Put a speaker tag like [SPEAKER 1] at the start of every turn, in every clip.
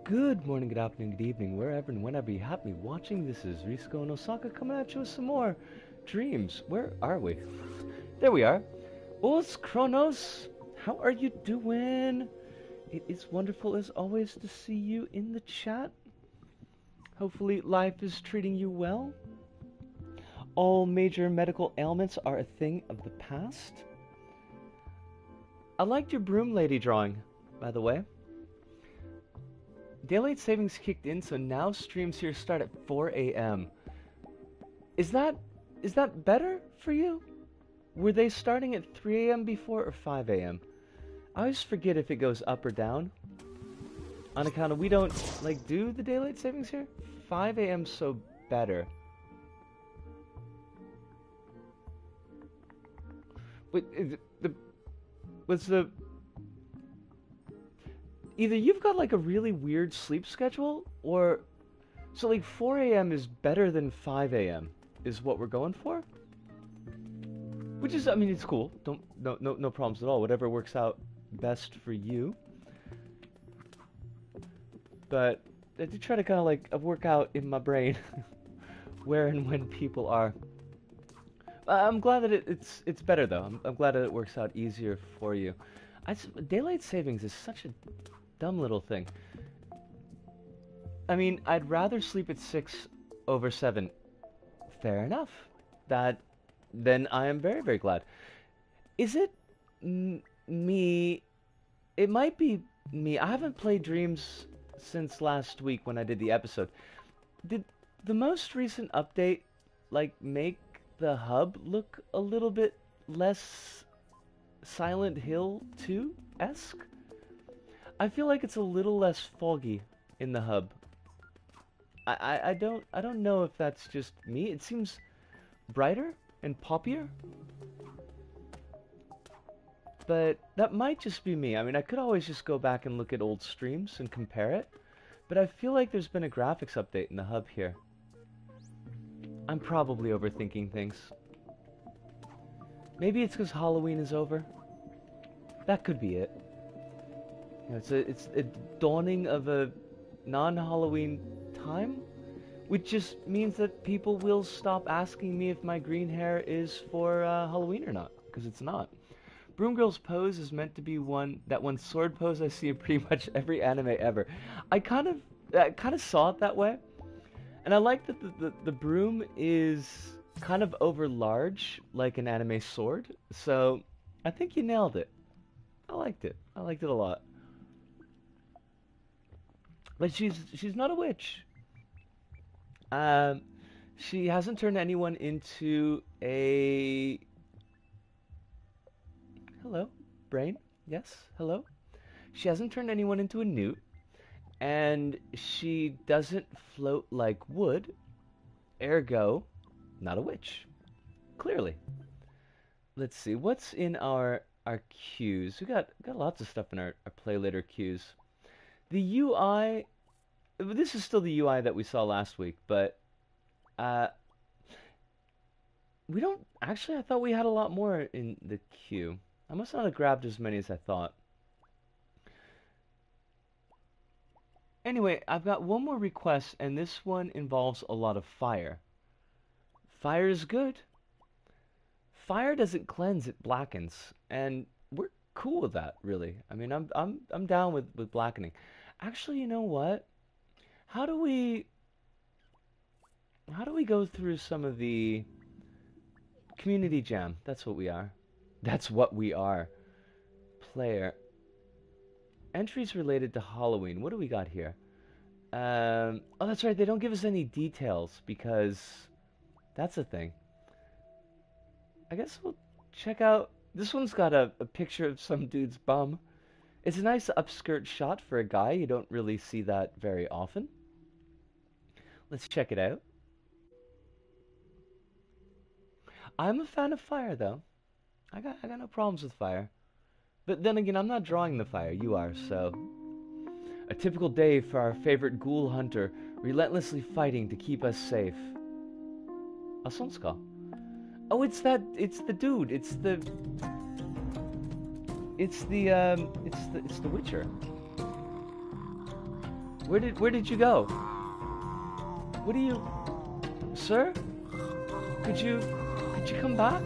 [SPEAKER 1] Good morning, good afternoon, good evening, wherever and whenever you happen to be watching. This is Risco and Osaka coming at you with some more dreams. Where are we? There we are. Os Kronos, how are you doing? It is wonderful as always to see you in the chat. Hopefully life is treating you well. All major medical ailments are a thing of the past. I liked your broom lady drawing, by the way. Daylight savings kicked in, so now streams here start at 4 a.m. Is that better for you? Were they starting at 3 a.m. before or 5 a.m.? I always forget if it goes up or down. On account of we don't do the daylight savings here. 5 a.m. so better. But either you've got like a really weird sleep schedule, or so like 4 a.m. is better than 5 a.m. is what we're going for. Which is, I mean, it's cool. No problems at all. Whatever works out best for you. But I do try to kind of like work out in my brain where and when people are. I'm glad that it's better though. I'm glad that it works out easier for you. Daylight savings is such a dumb little thing. I mean, I'd rather sleep at 6 over 7. Fair enough. Then I am very, very glad. Is it me? It might be me. I haven't played Dreams since last week when I did the episode. Did the most recent update make the hub look a little bit less Silent Hill 2-esque? I feel like it's a little less foggy in the hub. I don't know if that's just me. It seems brighter and poppier. But that might just be me. I mean, I could always just go back and look at old streams and compare it. But I feel like there's been a graphics update in the hub here. I'm probably overthinking things. Maybe it's because Halloween is over. That could be it. You know, it's a dawning of a non-Halloween time, which just means that people will stop asking me if my green hair is for Halloween or not, because it's not. Broomgirl's pose is meant to be one sword pose I see in pretty much every anime ever. I kind of saw it that way, and I like that the broom is kind of over large, like an anime sword. So I think you nailed it. I liked it. I liked it a lot. But she's not a witch. She hasn't turned anyone into a... Hello, brain? Yes, hello? She hasn't turned anyone into a newt, and she doesn't float like wood, ergo, not a witch. Clearly. Let's see, what's in our queues? We got lots of stuff in our play later queues. The UI, this is still the UI that we saw last week, but we don't, actually I thought we had a lot more in the queue. I must not have grabbed as many as I thought. Anyway, I've got one more request, and this one involves a lot of fire. Fire is good. Fire doesn't cleanse, it blackens, and we're cool with that, really. I mean, I'm down with blackening. Actually, you know what? How do we go through some of the community jam? That's what we are. That's what we are. Player. Entries related to Halloween. What do we got here? Oh, that's right. They don't give us any details because that's a thing. I guess we'll check out. This one's got a picture of some dude's bum. It's a nice upskirt shot for a guy. You don't really see that very often. Let's check it out. I'm a fan of fire, though. I got no problems with fire. But then again, I'm not drawing the fire. You are, so... A typical day for our favorite ghoul hunter, relentlessly fighting to keep us safe. A Sonska. Oh, it's the dude. It's the Witcher. Where did you go? What do you... Sir? Could you come back?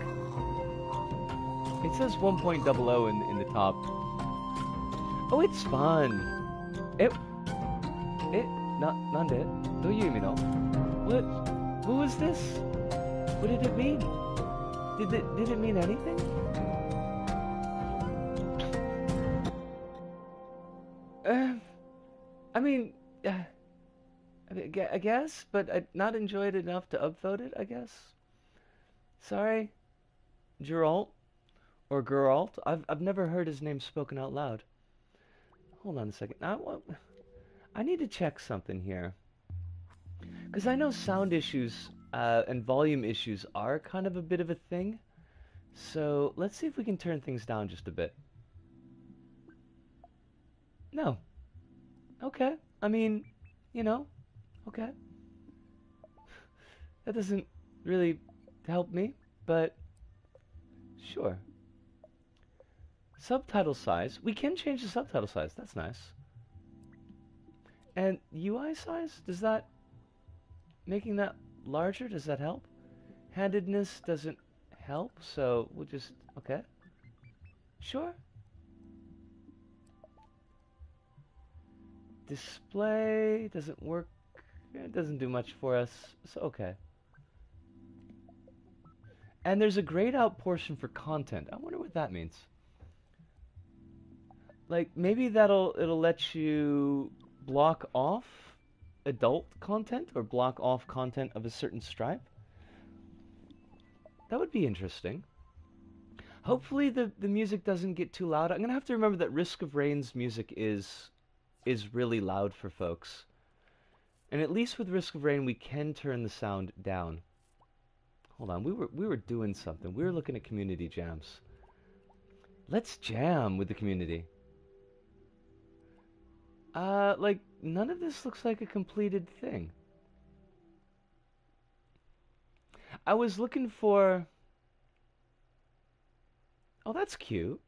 [SPEAKER 1] It says 1.00 in the top. Oh, it's fun. Nande? What was this? What did it mean? Did it mean anything? I mean, I guess, but I'd not enjoyed it enough to upvote it, I guess. Sorry, Geralt, or Geralt. I've never heard his name spoken out loud. Hold on a second. I need to check something here. Because I know sound issues and volume issues are kind of a bit of a thing. So let's see if we can turn things down just a bit. No. Okay. I mean, you know, okay. That doesn't really help me, but sure. Subtitle size. We can change the subtitle size. That's nice. And UI size? Does that... Making that larger, does that help? Handedness doesn't help, so we'll just... Okay. Sure. Display doesn't work. It doesn't do much for us, so okay. And there's a grayed out portion for content. I wonder what that means. Like, maybe it'll let you block off adult content or block off content of a certain stripe. That would be interesting. Hopefully the music doesn't get too loud. I'm gonna have to remember that Risk of Rain's music is really loud for folks. And at least with Risk of Rain we can turn the sound down. Hold on, we were doing something. We were looking at community jams. Let's jam with the community. Like, none of this looks like a completed thing. I was looking for... Oh, that's cute.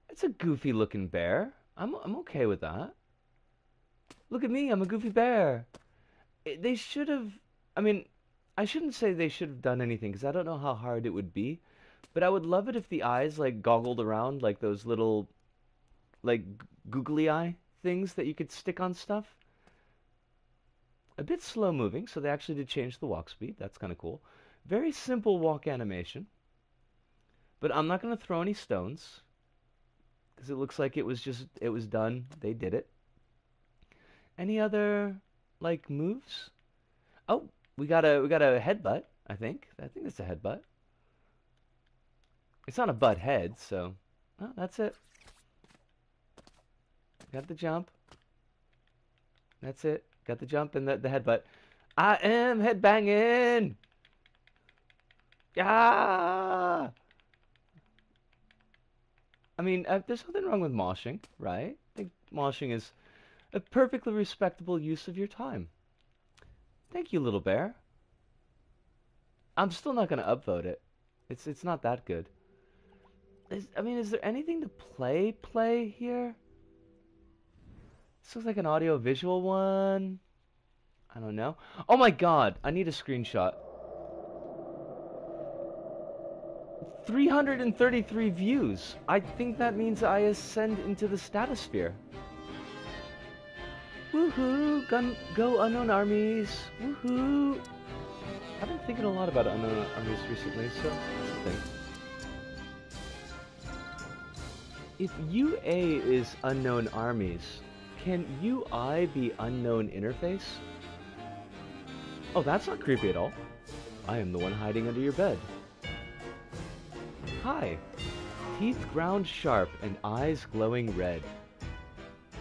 [SPEAKER 1] It's a goofy looking bear. I'm okay with that. Look at me, I'm a goofy bear. They should have... I mean, I shouldn't say they should have done anything, because I don't know how hard it would be. But I would love it if the eyes, like, goggled around, like those little... like googly eye things that you could stick on stuff. A bit slow moving, so they actually did change the walk speed. That's kind of cool. Very simple walk animation. But I'm not going to throw any stones, because it looks like it was done. They did it. Any other like moves? Oh, we got a headbutt, I think. I think it's a headbutt. It's not a butt head, so oh, that's it. Got the jump. That's it. Got the jump and the headbutt. I am headbanging. Yeah. I mean, there's nothing wrong with moshing, right? I think moshing is a perfectly respectable use of your time. Thank you, little bear. I'm still not gonna upvote it. It's not that good. I mean, is there anything to play here? This looks like an audio-visual one. I don't know. Oh my god, I need a screenshot. 333 views. I think that means I ascend into the stratosphere. Woohoo! Go Unknown Armies! Woohoo! I've been thinking a lot about Unknown Armies recently, so that's the thing. If UA is Unknown Armies, can UI be Unknown Interface? Oh, that's not creepy at all. I am the one hiding under your bed. Hi. Teeth ground sharp and eyes glowing red.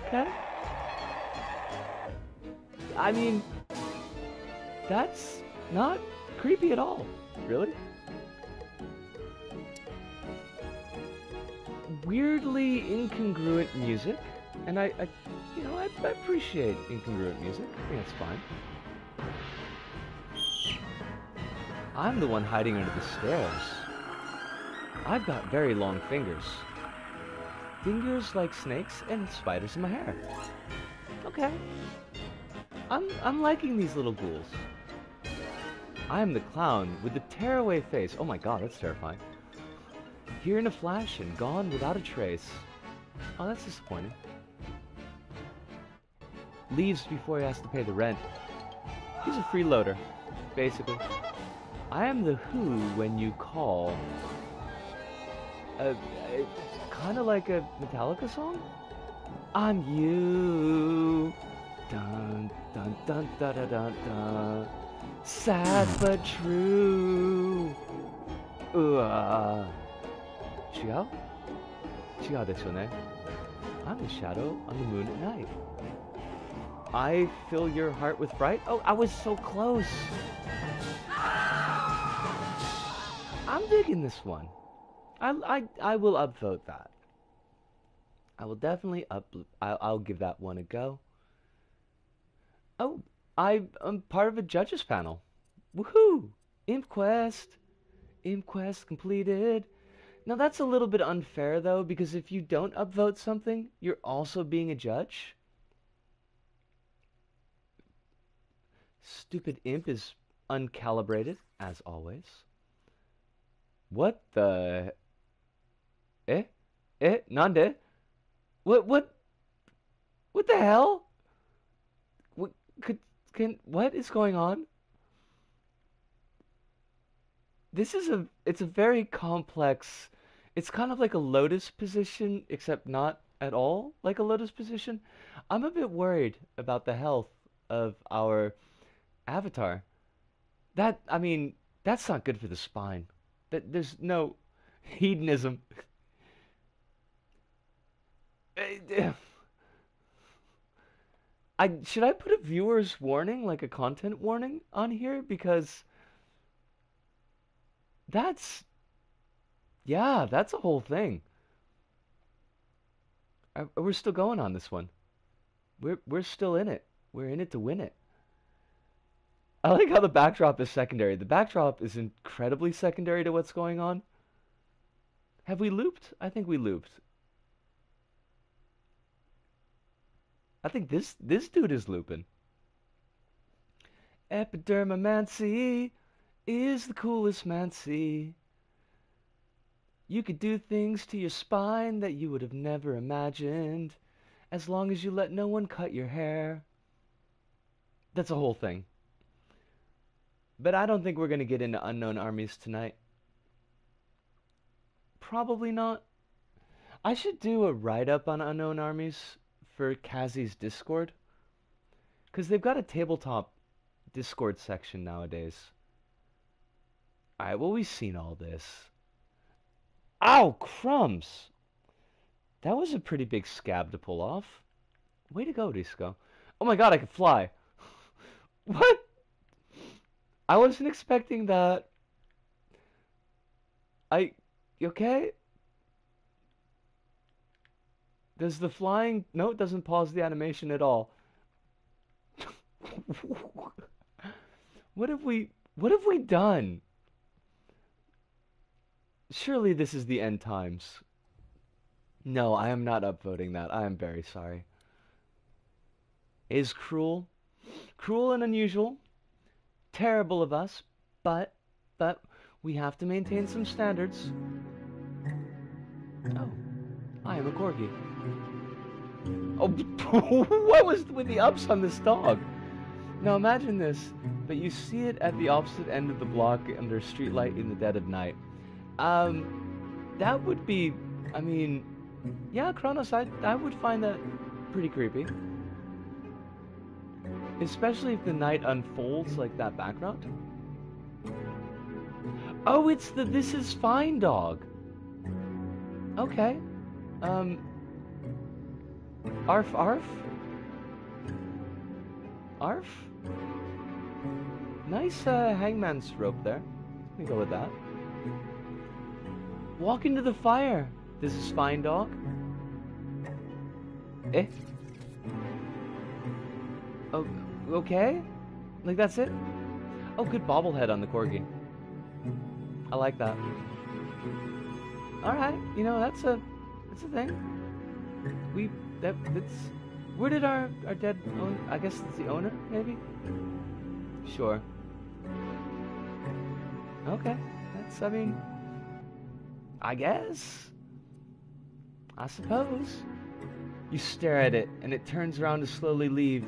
[SPEAKER 1] Okay. I mean, that's not creepy at all. Really? Weirdly incongruent music. And I appreciate incongruent music. I think it's fine. I'm the one hiding under the stairs. I've got very long fingers. fingers like snakes and spiders in my hair. Okay. I'm liking these little ghouls. I am the clown with the tearaway face. Oh my god, that's terrifying. Here in a flash and gone without a trace. Oh, that's disappointing. Leaves before he has to pay the rent. He's a freeloader, basically. I am the Who when you call. Kind of like a Metallica song? I'm you. Dun dun dun dun dun dun dun. Sad but true. Chiao? Chiao desu ne. I'm the shadow on the moon at night. I fill your heart with fright. Oh, I was so close. I'm digging this one. I will upvote that. I will definitely I'll give that one a go. Oh, I'm part of a judges panel. Woohoo! ImpQuest completed. Now that's a little bit unfair though, because if you don't upvote something, you're also being a judge. Stupid imp is uncalibrated, as always. What the... Nande? What the hell? What is going on? It's a very complex, it's kind of like a lotus position, except not at all like a lotus position. I'm a bit worried about the health of our avatar. I mean, that's not good for the spine. There's no hedonism. Should I put a viewer's warning, like a content warning on here? Because that's a whole thing. We're still going on this one. We're still in it. We're in it to win it. I like how the backdrop is secondary. The backdrop is incredibly secondary to what's going on. Have we looped? I think we looped. I think this dude is looping. Epidermomancy is the coolest mancy. You could do things to your spine that you would have never imagined, as long as you let no one cut your hair. That's a whole thing. But I don't think we're going to get into unknown armies tonight. Probably not. I should do a write-up on unknown armies for Kazi's Discord, because they've got a tabletop Discord section nowadays. Alright, well, we've seen all this. Ow, crumbs! That was a pretty big scab to pull off. Way to go, Disco. Oh my god, I can fly! What? I wasn't expecting that. You okay? Does the flying... No, it doesn't pause the animation at all. What have we done? Surely this is the end times. No, I am not upvoting that. I am very sorry. Is cruel. Cruel and unusual. Terrible of us, but we have to maintain some standards. Oh, I am a corgi. Oh, what was with the ups on this dog? Now imagine this, but you see it at the opposite end of the block under streetlight in the dead of night. That would be, I mean, yeah, Kronos, I would find that pretty creepy. Especially if the night unfolds like that background. Oh, it's the This Is Fine dog. Okay. Arf arf? Arf? Nice hangman's rope there. Let me go with that. Walk into the fire. This is fine dog. Eh? Oh, okay? Like that's it? Oh, good bobblehead on the corgi. I like that. Alright, you know, that's a thing. We that's where did our dead own? I guess it's the owner, maybe. Sure. Okay. That's. I mean, I guess. I suppose. You stare at it, and it turns around to slowly leave.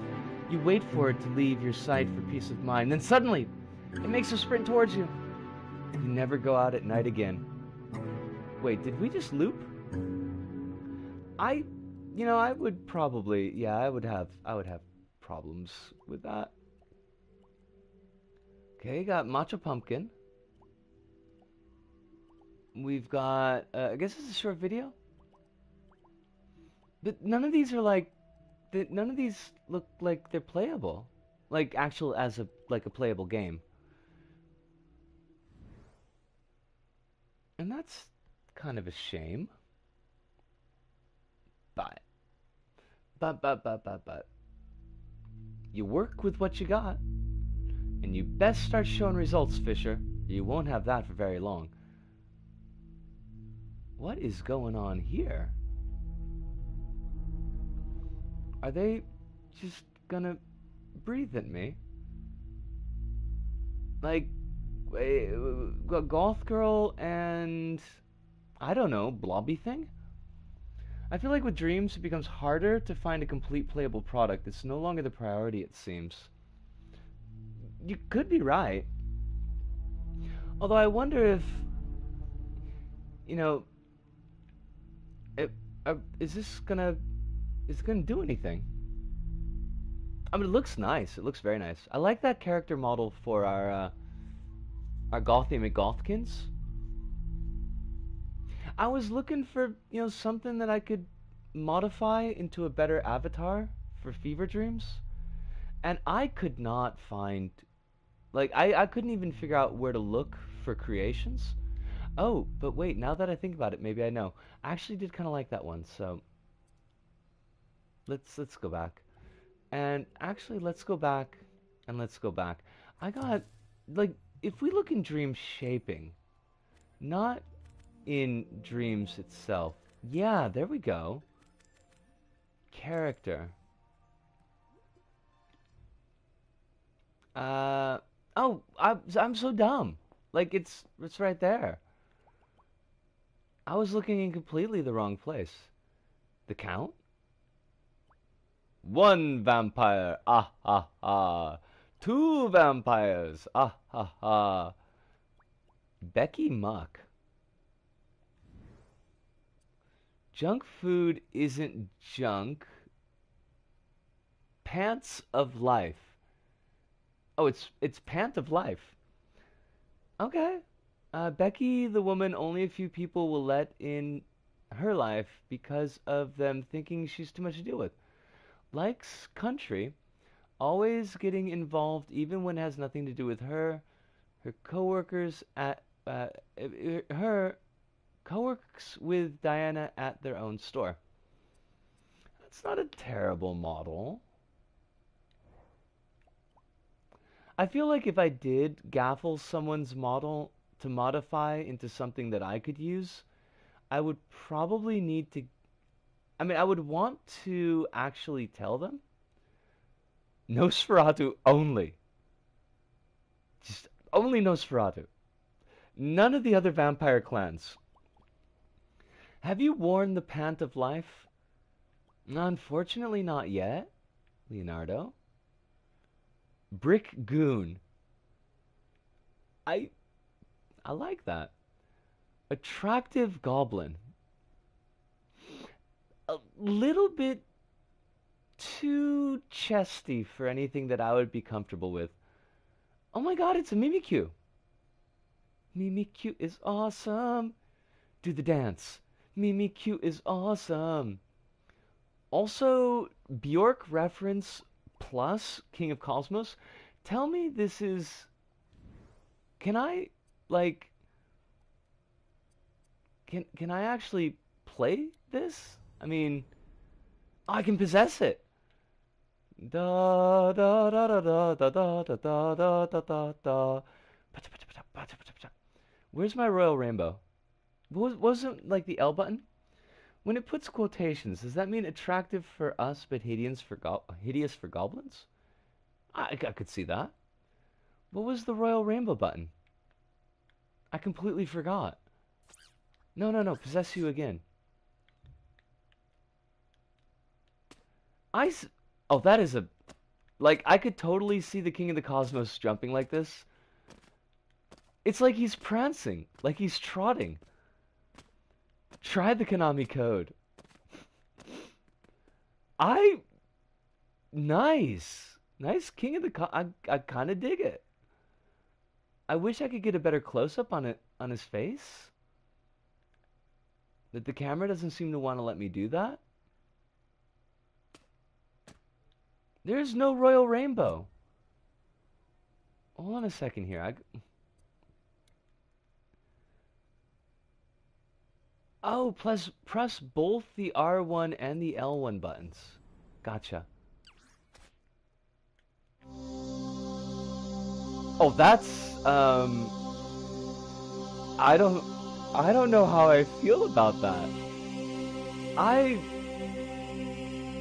[SPEAKER 1] You wait for it to leave your sight for peace of mind. Then suddenly, it makes a sprint towards you. You never go out at night again. Wait, did we just loop? I, I would probably, yeah, I would have problems with that. Okay, got Matcha Pumpkin. We've got, I guess it's a short video. But none of these are like, none of these look like they're playable. Like actual as a playable game. And that's kind of a shame. But, but. You work with what you got. And you best start showing results, Fisher. You won't have that for very long. What is going on here? Are they just gonna breathe at me? Like, a goth girl and, I don't know, blobby thing? I feel like with dreams, it becomes harder to find a complete playable product. It's no longer the priority, it seems. You could be right. Although I wonder if, you know, it, is this gonna do anything? I mean, it looks nice. It looks very nice. I like that character model for our Gothy McGothkins. I was looking for, something that I could modify into a better avatar for Fever Dreams, and I could not find, like, I couldn't even figure out where to look for creations. Oh, but wait, now that I think about it, maybe I know. I actually did kind of like that one, so let's go back. And actually, let's go back and let's go back. I got, like, if we look in dream shaping, not in dreams itself. Yeah, there we go. Character. Oh, I'm so dumb. Like, it's right there. I was looking in completely the wrong place. The count? One vampire, ah ha ha. Two vampires, ah ha ha. Becky Muck. Junk food isn't junk. Pants of life. Oh, it's pant of life. Okay. Becky, the woman only a few people will let in her life because of them thinking she's too much to deal with. Likes country, always getting involved even when it has nothing to do with her. Her coworkers at her co-works with Diana at their own store. That's not a terrible model. I feel like if I did gaffle someone's model to modify into something that I could use, I would probably need to... I mean, I would want to actually tell them. Nosferatu only. Just only Nosferatu. None of the other vampire clans. Have you worn the pant of life? Unfortunately not yet, Leonardo. Brick Goon. I like that. Attractive Goblin. A little bit too chesty for anything that I would be comfortable with. Oh my god, it's a Mimikyu. Mimikyu is awesome. Do the dance. Mimikyu is awesome. Also, Bjork reference plus King of Cosmos. Tell me this is... Can I, like... Can I actually play this? I mean, I can possess it. Da da da da da da da da da da da da. Where's my Royal Rainbow? Wasn't like the L button? When it puts quotations, does that mean attractive for us but hideous for goblins? I could see that. What was the Royal Rainbow button? I completely forgot. No, no, no. Possess you again. I. Oh, that is a. Like, I could totally see the King of the Cosmos jumping like this. It's like he's prancing. Like he's trotting. Try the Konami code. I. Nice. Nice King of the I kind of dig it. I wish I could get a better close-up on it on his face. But the camera doesn't seem to want to let me do that. There's no Royal Rainbow. Hold on a second here. Oh, plus press both the R1 and the L1 buttons. Gotcha. Oh, that's I don't know how I feel about that. I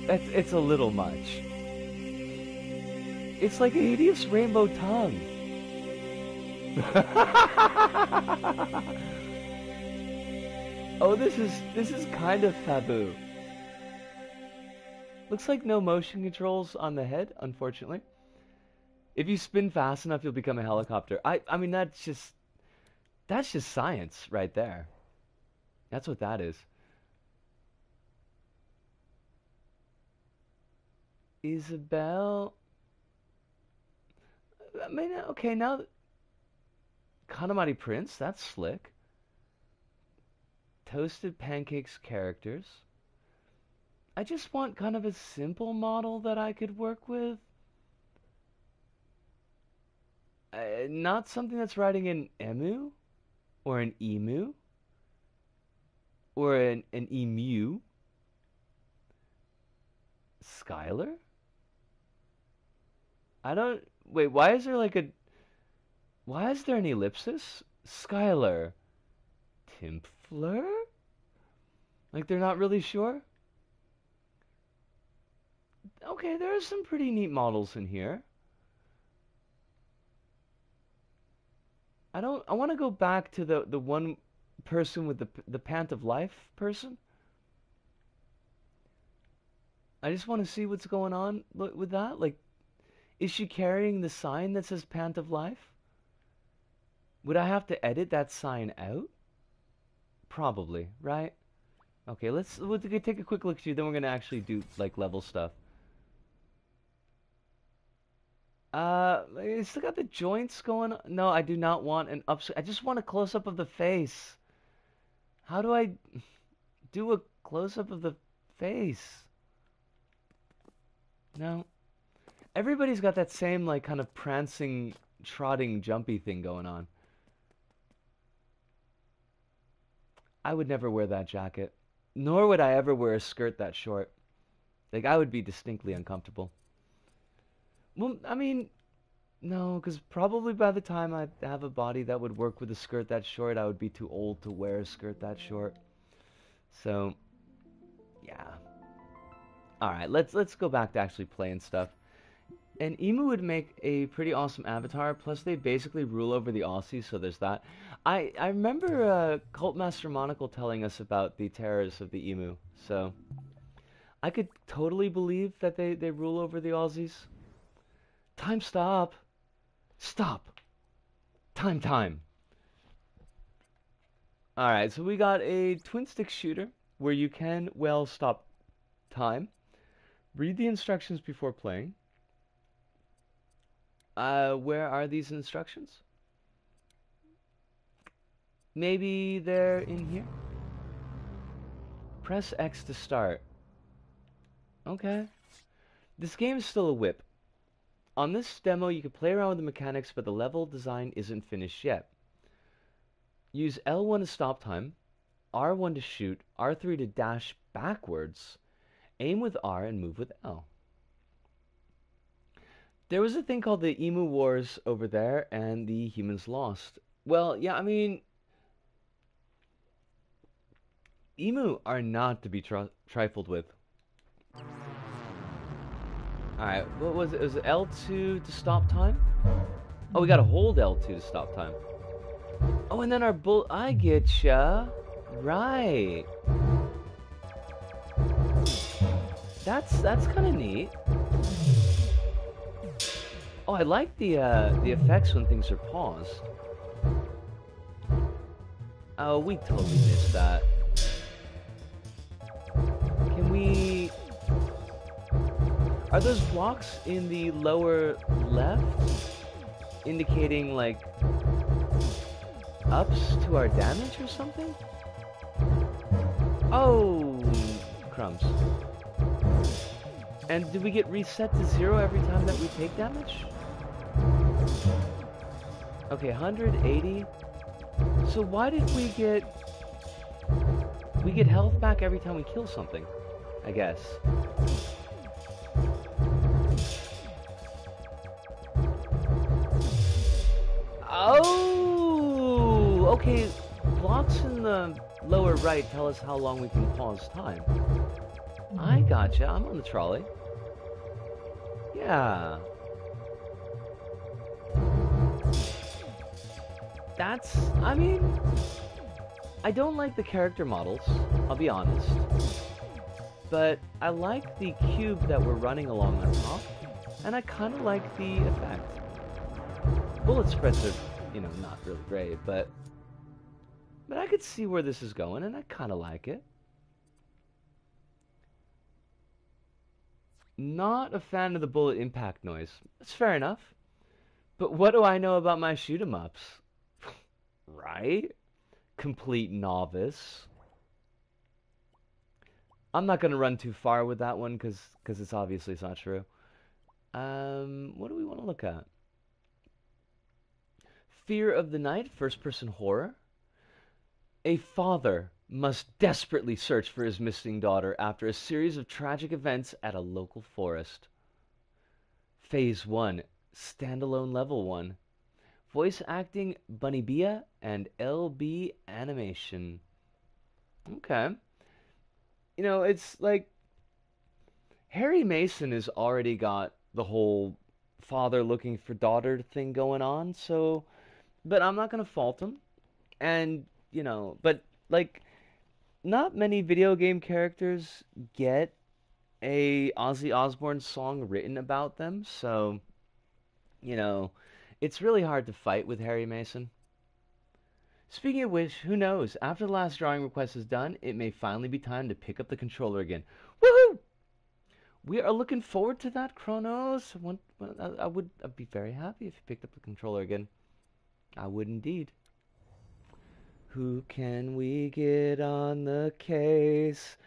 [SPEAKER 1] it's a little much. It's like a hideous rainbow tongue. Oh, this is kind of taboo. Looks like no motion controls on the head, unfortunately. If you spin fast enough, you'll become a helicopter. I mean that's just science right there. That's what that is. Isabel. I mean, okay, now Katamari Prince, that's slick. Toasted Pancakes characters. I just want kind of a simple model that I could work with. Not something that's riding an emu or an emu or an emu. Skylar? I don't. Wait, why is there like a. Why is there an ellipsis? Skylar. Timpfler? Like they're not really sure? Okay, there are some pretty neat models in here. I want to go back to the one person with the pant of life person. I just want to see what's going on with that. Like, is she carrying the sign that says pant of life? Would I have to edit that sign out? Probably, right? Okay, we'll take a quick look through, then we're gonna actually do like level stuff. I still got the joints going on. No, I do not want an up. I just want a close up of the face. How do I do a close up of the face? No. Everybody's got that same like kind of prancing, trotting, jumpy thing going on. I would never wear that jacket. Nor would I ever wear a skirt that short. Like, I would be distinctly uncomfortable. Well, I mean, no, because probably by the time I have a body that would work with a skirt that short, I would be too old to wear a skirt that short. So, yeah. Alright, let's go back to actually playing stuff. And Emu would make a pretty awesome avatar, plus they basically rule over the Aussies, so there's that. I remember Cult Master Monocle telling us about the terrors of the Emu, so I could totally believe that they rule over the Aussies. Time stop. Stop. Time. Alright, so we got a twin stick shooter where you can, well, stop time. Read the instructions before playing. Where are these instructions? Maybe they're in here? Press X to start. Okay. This game is still a whip. On this demo, you can play around with the mechanics, but the level design isn't finished yet. Use L1 to stop time, R1 to shoot, R3 to dash backwards, aim with R, and move with L. There was a thing called the Emu Wars over there, and the humans lost. Well, yeah, I mean, Emu are not to be trifled with. Alright, what was it? Was it L2 to stop time? Oh, we gotta hold L2 to stop time. Oh, and then our bull. I get ya. Right. That's kind of neat. Oh, I like the effects when things are paused. Oh, we totally missed that. Can we... Are those blocks in the lower left indicating, like, ups to our damage or something? Oh, crumbs. And do we get reset to 0 every time that we take damage? Okay, 180. So why did we get... We get health back every time we kill something, I guess. Oh! Okay, blocks in the lower right tell us how long we can pause time. I gotcha, I'm on the trolley. Yeah. That's, I mean, I don't like the character models, I'll be honest. But I like the cube that we're running along on top, and I kind of like the effect. Bullet spreads are, you know, not really great, but I could see where this is going, and I kind of like it. Not a fan of the bullet impact noise. That's fair enough. But what do I know about my shoot 'em ups? Right? Complete novice. I'm not going to run too far with that one because it's obviously it's not true. What do we want to look at? Fear of the Night, first-person horror. A father must desperately search for his missing daughter after a series of tragic events at a local forest. Phase 1, standalone level 1. Voice acting, Bunny Bia and LB animation. Okay. You know, it's like Harry Mason has already got the whole father looking for daughter thing going on, so but I'm not going to fault him. And, you know, but like not many video game characters get a Ozzy Osbourne song written about them, so you know, it's really hard to fight with Harry Mason. Speaking of which, who knows? After the last drawing request is done, it may finally be time to pick up the controller again. Woohoo! We are looking forward to that, Kronos. I'd be very happy if you picked up the controller again. I would indeed. Who can we get on the case?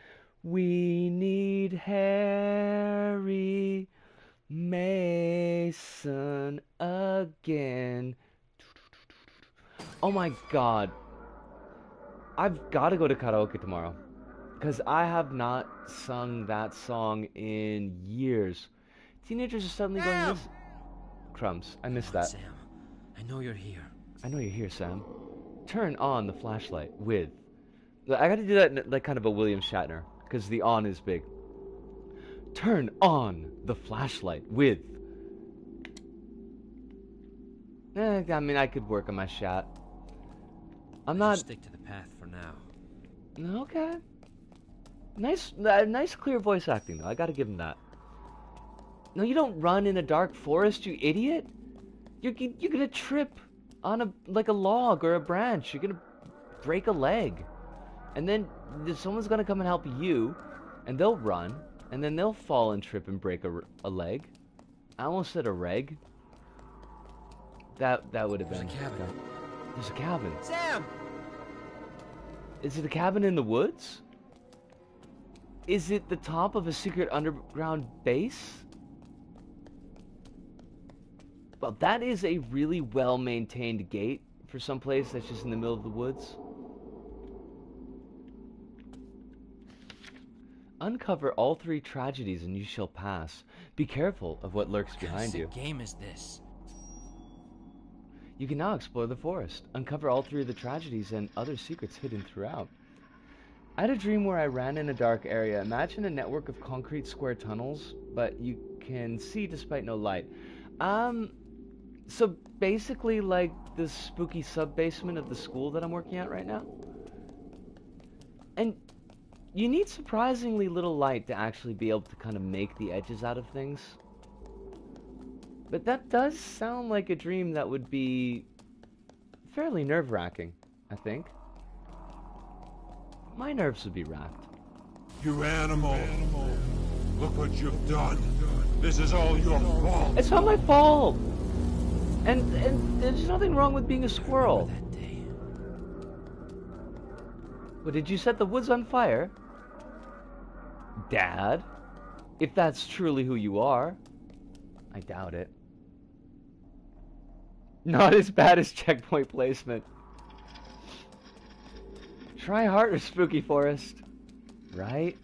[SPEAKER 1] We need Harry Mason again. Oh my god. I've got to go to karaoke tomorrow. Because I have not sung that song in years. Teenagers are suddenly going this. Crumbs. I missed that.
[SPEAKER 2] Sam, I know you're here.
[SPEAKER 1] I know you're here, Sam. Turn on the flashlight with... I gotta do that in, like, kind of a William Shatner. Because the on is big. Turn on the flashlight with... I mean, I could work on my shat. I'm not...
[SPEAKER 2] stick to the path for now.
[SPEAKER 1] Okay. Nice clear voice acting, though. I gotta give him that. No, you don't run in a dark forest, you idiot. You're gonna trip on a log or a branch. You're gonna break a leg. And then someone's gonna come and help you, and they'll run, and then they'll fall and trip and break a leg. I almost said a reg. That would have been...
[SPEAKER 2] There's a cabin.
[SPEAKER 1] There's a cabin.
[SPEAKER 2] Sam!
[SPEAKER 1] Is it a cabin in the woods? Is it the top of a secret underground base? Well, that is a really well-maintained gate for some place that's just in the middle of the woods. Uncover all 3 tragedies and you shall pass. Be careful of what lurks behind you.
[SPEAKER 2] What game is this?
[SPEAKER 1] You can now explore the forest. Uncover all 3 of the tragedies and other secrets hidden throughout. I had a dream where I ran in a dark area. Imagine a network of concrete square tunnels, but you can see despite no light. Um, so basically like the spooky sub-basement of the school that I'm working at right now. And you need surprisingly little light to actually be able to kind of make the edges out of things. But that does sound like a dream that would be fairly nerve-wracking, I think. My nerves would be racked.
[SPEAKER 3] You animal! Look what you've done! This is all your fault!
[SPEAKER 1] It's not my fault! And there's nothing wrong with being a squirrel.
[SPEAKER 2] That day.
[SPEAKER 1] What, did you set the woods on fire? Dad? If that's truly who you are. I doubt it. Not as bad as checkpoint placement. Try harder, Spooky Forest. Right?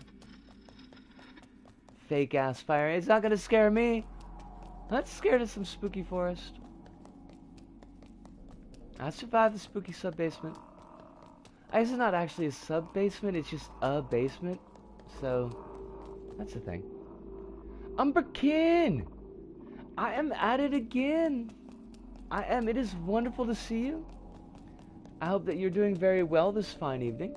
[SPEAKER 1] Fake ass fire. It's not gonna scare me. I'm not scared of some Spooky Forest. I survived the spooky sub-basement. I guess it's not actually a sub-basement, it's just a basement. So, that's the thing. Umberkin! I am at it again. I am. It is wonderful to see you. I hope that you're doing very well this fine evening.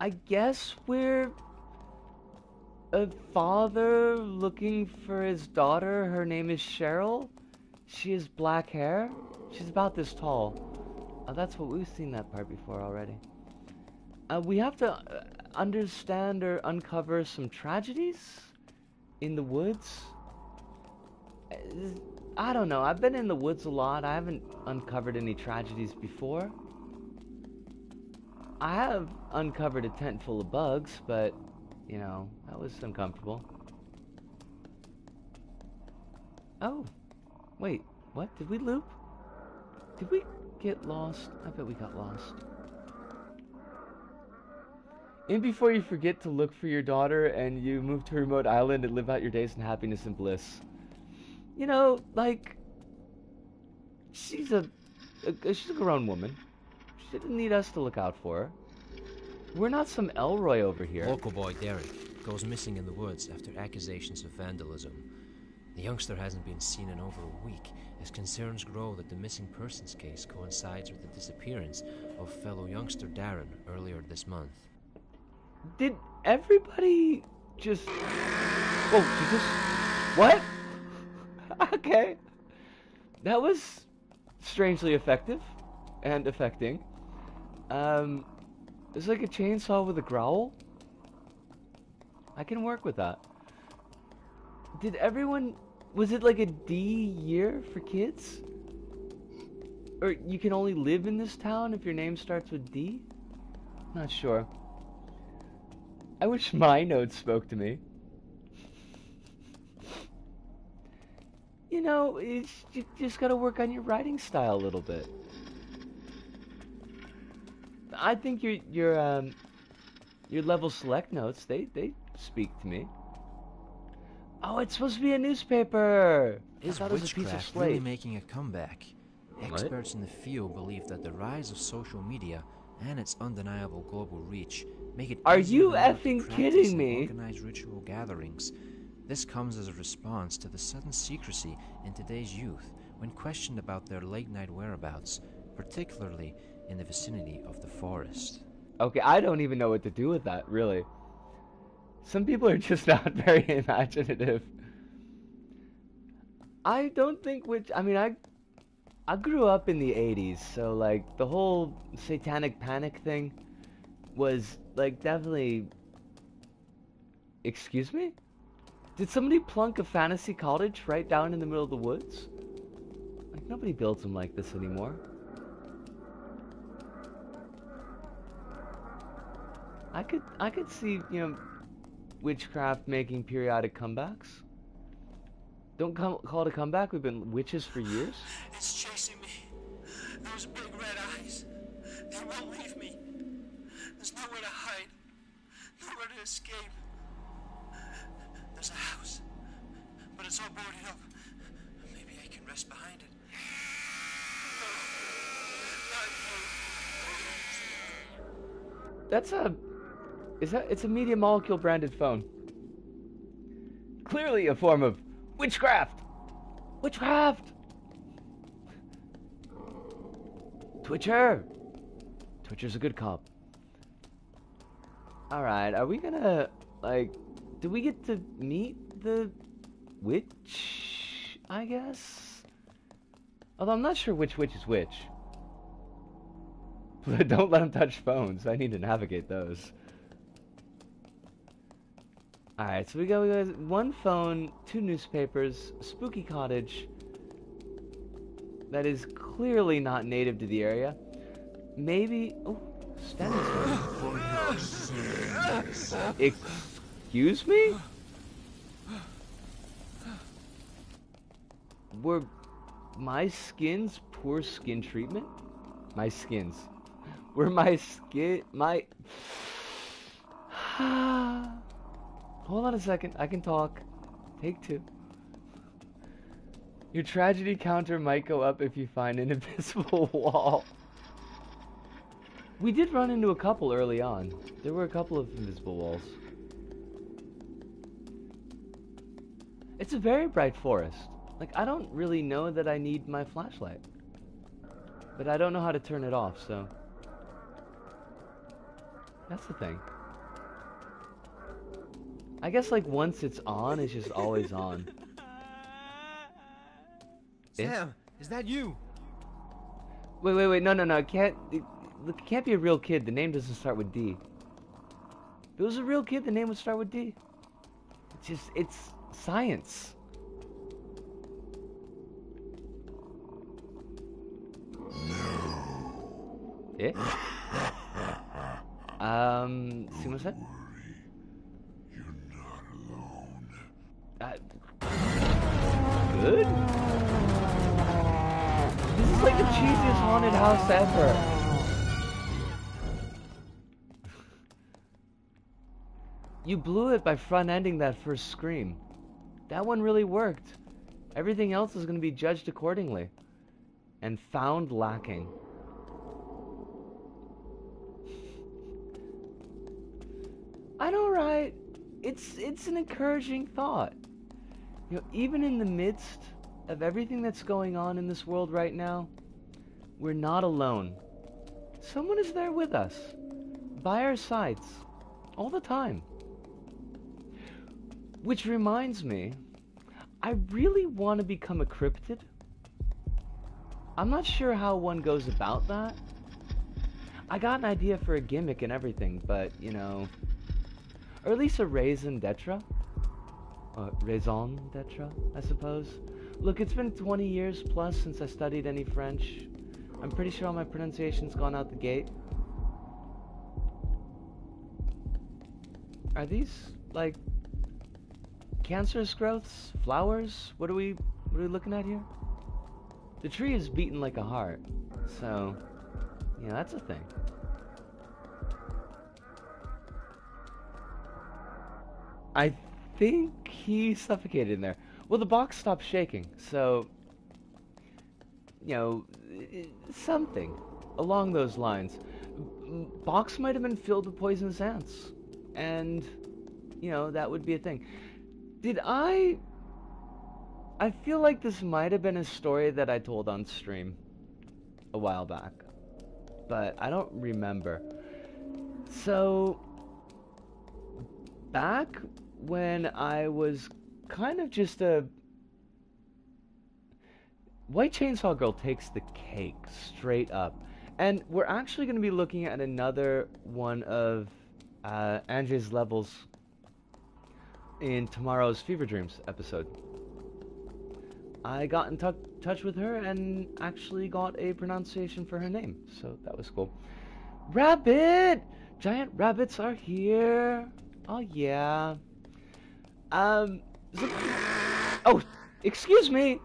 [SPEAKER 1] I guess we're a father looking for his daughter. Her name is Cheryl. She has black hair. She's about this tall. That's what we've seen that part before already. We have to understand or uncover some tragedies in the woods. I don't know. I've been in the woods a lot. I haven't uncovered any tragedies before. I have uncovered a tent full of bugs, but, you know, that was uncomfortable. Oh. Wait. What? Did we loop? Did we get lost? I bet we got lost. In before you forget to look for your daughter and you move to a remote island and live out your days in happiness and bliss. You know, like, she's a grown woman. She didn't need us to look out for her. We're not some Elroy over here.
[SPEAKER 2] Local boy Derek goes missing in the woods after accusations of vandalism. The youngster hasn't been seen in over a week, as concerns grow that the missing persons case coincides with the disappearance of fellow youngster Darren earlier this month.
[SPEAKER 1] Did everybody just... Oh, did this... What? Okay. That was strangely effective and affecting. It's like a chainsaw with a growl. I can work with that. Did everyone... Was it like a D year for kids? Or you can only live in this town if your name starts with D? Not sure. I wish my notes spoke to me. You know, you just gotta work on your writing style a little bit. I think your level select notes, they speak to me. Oh, it's supposed to be a newspaper!
[SPEAKER 2] Is witchcraft really making a comeback? Experts in the field believe that the rise of social media and its undeniable global reach make it
[SPEAKER 1] Are
[SPEAKER 2] easier
[SPEAKER 1] you
[SPEAKER 2] than ever to
[SPEAKER 1] effing
[SPEAKER 2] practice
[SPEAKER 1] kidding
[SPEAKER 2] and
[SPEAKER 1] me?
[SPEAKER 2] organize ritual gatherings. This comes as a response to the sudden secrecy in today's youth when questioned about their late-night whereabouts, particularly in the vicinity of the forest.
[SPEAKER 1] Okay, I don't even know what to do with that, really. Some people are just not very imaginative. I don't think I mean, I grew up in the 80s, so, like, the whole satanic panic thing was, like, definitely... Excuse me? Did somebody plunk a fantasy cottage right down in the middle of the woods? Like, nobody builds them like this anymore. I could see, you know, witchcraft making periodic comebacks. Don't call it a comeback. We've been witches for years.
[SPEAKER 4] It's chasing me. Those big red eyes. They won't leave me. There's nowhere to hide. Nowhere to escape. There's a house, but it's all boarded up. Maybe I can rest behind it. No, not you.
[SPEAKER 1] That's a... It's a media molecule branded phone. Clearly a form of witchcraft! Witchcraft! Twitcher! Twitcher's a good cop. Alright, are we gonna, like... Do we get to meet the witch, I guess? Although I'm not sure which witch is which. Don't let him touch phones. I need to navigate those. Alright, so we got one phone, 2 newspapers, a spooky cottage that is clearly not native to the area. Maybe... Oh, standing stone. Excuse me? Were my skins poor skin treatment? My skins. Were my skin... My... Hold on a second, I can talk. Take 2. Your tragedy counter might go up if you find an invisible wall. We did run into a couple early on. There were a couple of invisible walls. It's a very bright forest. Like, I don't really know that I need my flashlight. But I don't know how to turn it off, so... That's the thing. I guess, like, once it's on, it's just always on.
[SPEAKER 2] Sam, is that you?
[SPEAKER 1] Wait, no, it can't be a real kid, the name doesn't start with D. If it was a real kid, the name would start with D. It's science. Eh? See what I said? Good? This is like the cheesiest haunted house ever. You blew it by front-ending that first scream. That one really worked. Everything else is going to be judged accordingly. And found lacking. I know, right? It's an encouraging thought. You know, even in the midst of everything that's going on in this world right now, we're not alone. Someone is there with us, by our sides, all the time. Which reminds me, I really want to become a cryptid. I'm not sure how one goes about that. I got an idea for a gimmick and everything, but, you know... Or at least a raison d'etre. Raison d'etre, I suppose. Look, it's been 20 years plus since I studied any French. I'm pretty sure all my pronunciation's gone out the gate. Are these, like, cancerous growths? Flowers? What are we looking at here? The tree is beaten like a heart. So, yeah, that's a thing. I think he suffocated in there. Well, the box stopped shaking, so... You know, something along those lines. Box might have been filled with poisonous ants. And, you know, that would be a thing. I feel like this might have been a story that I told on stream a while back. But I don't remember. So, back when I was kind of just a... White Chainsaw Girl takes the cake, straight up. And we're actually going to be looking at another one of Andre's levels in tomorrow's Fever Dreams episode. I got in touch with her and actually got a pronunciation for her name, so that was cool. Rabbit! Giant rabbits are here! Oh yeah. Oh, excuse me!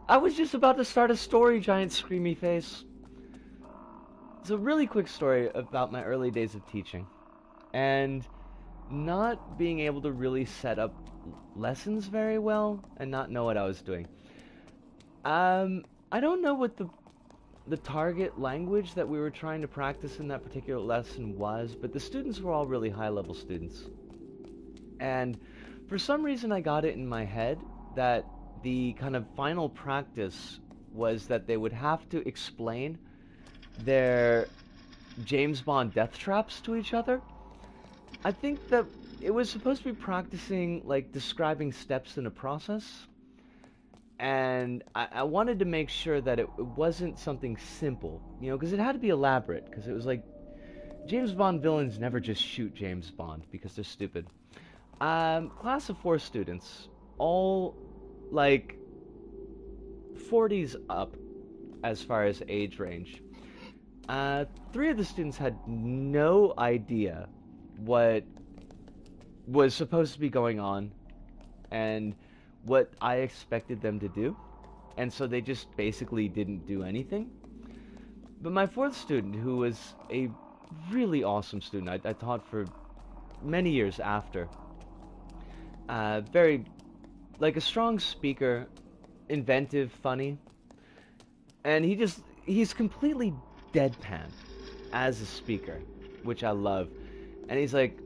[SPEAKER 1] I was just about to start a story, giant screamy face. It's a really quick story about my early days of teaching. And not being able to really set up lessons very well and not know what I was doing. I don't know what the the target language that we were trying to practice in that particular lesson was, but the students were all really high-level students. And for some reason I got it in my head that the kind of final practice was that they would have to explain their James Bond death traps to each other. I think that it was supposed to be practicing, like, describing steps in a process. And I wanted to make sure that it wasn't something simple, you know, because it had to be elaborate, because it was like, James Bond villains never just shoot James Bond, because they're stupid. Class of 4 students, all, like, 40s up, as far as age range. 3 of the students had no idea what was supposed to be going on, and what I expected them to do, and so they just basically didn't do anything. But my 4th student, who was a really awesome student, I taught for many years after, very, like, a strong speaker, inventive, funny, and he's completely deadpan as a speaker, which I love. And he's like,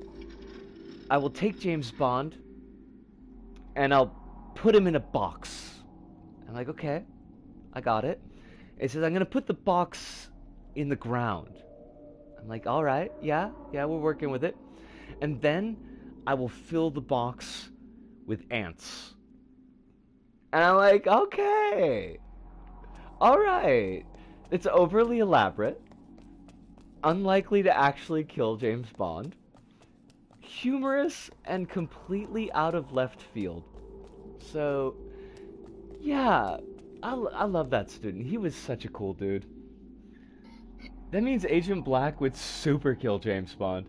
[SPEAKER 1] I will take James Bond and I'll put him in a box. I'm like, okay, I got it. He says, I'm gonna put the box in the ground. I'm like, all right, yeah, we're working with it. And then I will fill the box with ants. And I'm like, okay, all right. It's overly elaborate, unlikely to actually kill James Bond, humorous, and completely out of left field. So, yeah, I love that student. He was such a cool dude. That means Agent Black would super kill James Bond.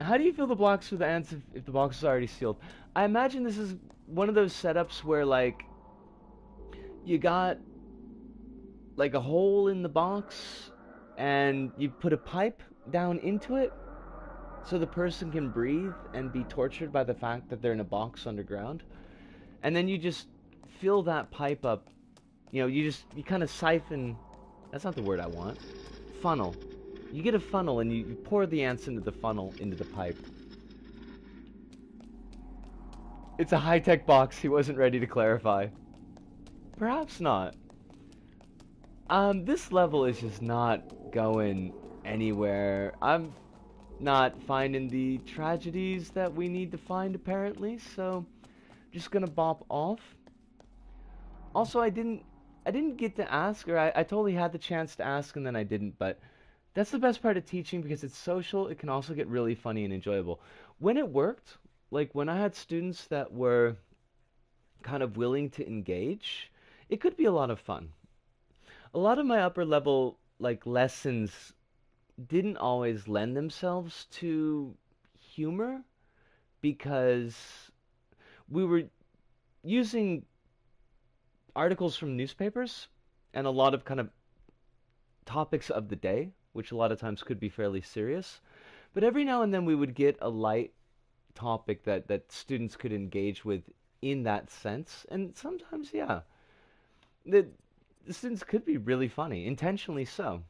[SPEAKER 1] How do you fill the blocks with the ants if the box is already sealed? I imagine this is one of those setups where, like, you got, like, a hole in the box, and you put a pipe down into it, so the person can breathe and be tortured by the fact that they're in a box underground. And then you just fill that pipe up. You know, you kind of siphon. That's not the word I want. Funnel. You get a funnel and you pour the ants into the funnel, into the pipe. It's a high-tech box, he wasn't ready to clarify. Perhaps not. This level is just not going anywhere. I'm not finding the tragedies that we need to find, apparently, so just gonna bop off. Also, I didn't get to ask, or I totally had the chance to ask and then I didn't, but that's the best part of teaching because it's social. It can also get really funny and enjoyable. When it worked, like when I had students that were kind of willing to engage, it could be a lot of fun. A lot of my upper level, like, lessons didn't always lend themselves to humor because we were using articles from newspapers and a lot of kind of topics of the day, which a lot of times could be fairly serious. But every now and then we would get a light topic that students could engage with in that sense. And sometimes, yeah, the students could be really funny, intentionally so.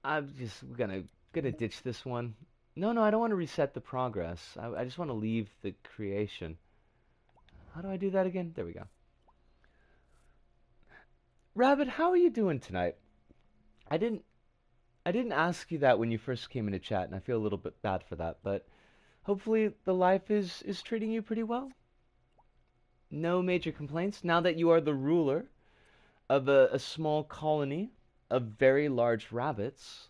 [SPEAKER 1] I'm just gonna ditch this one. No, I don't want to reset the progress. I just want to leave the creation. How do I do that again? There we go. Rabbit, how are you doing tonight? I didn't ask you that when you first came into chat, and I feel a little bit bad for that, but hopefully the life is treating you pretty well. No major complaints now that you are the ruler of a small colony of very large rabbits,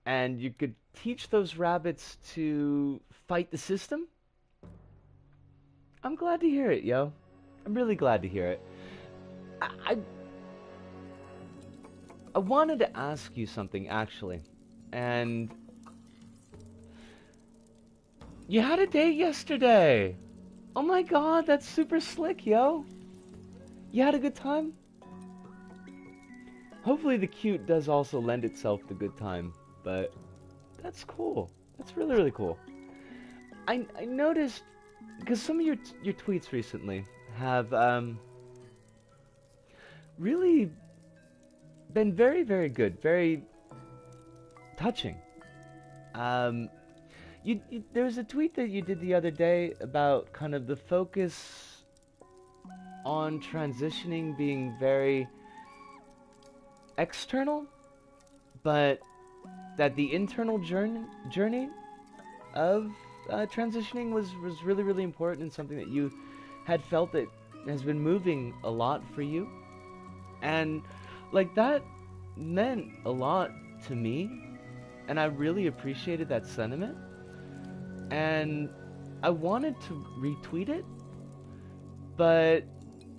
[SPEAKER 1] and you could teach those rabbits to fight the system. I'm glad to hear it, yo. I'm really glad to hear it. I wanted to ask you something, actually. And you had a date yesterday. Oh my god, that's super slick, yo. You had a good time? Hopefully the cute does also lend itself to good time, but that's cool. That's really, really cool. I noticed, because some of your tweets recently have really been very, very good, very touching. Um, there was a tweet that you did the other day about kind of the focus on transitioning being very external, but that the internal journey of transitioning was really, really important, and something that you had felt that has been moving a lot for you. And like that meant a lot to me, and I really appreciated that sentiment. And I wanted to retweet it, but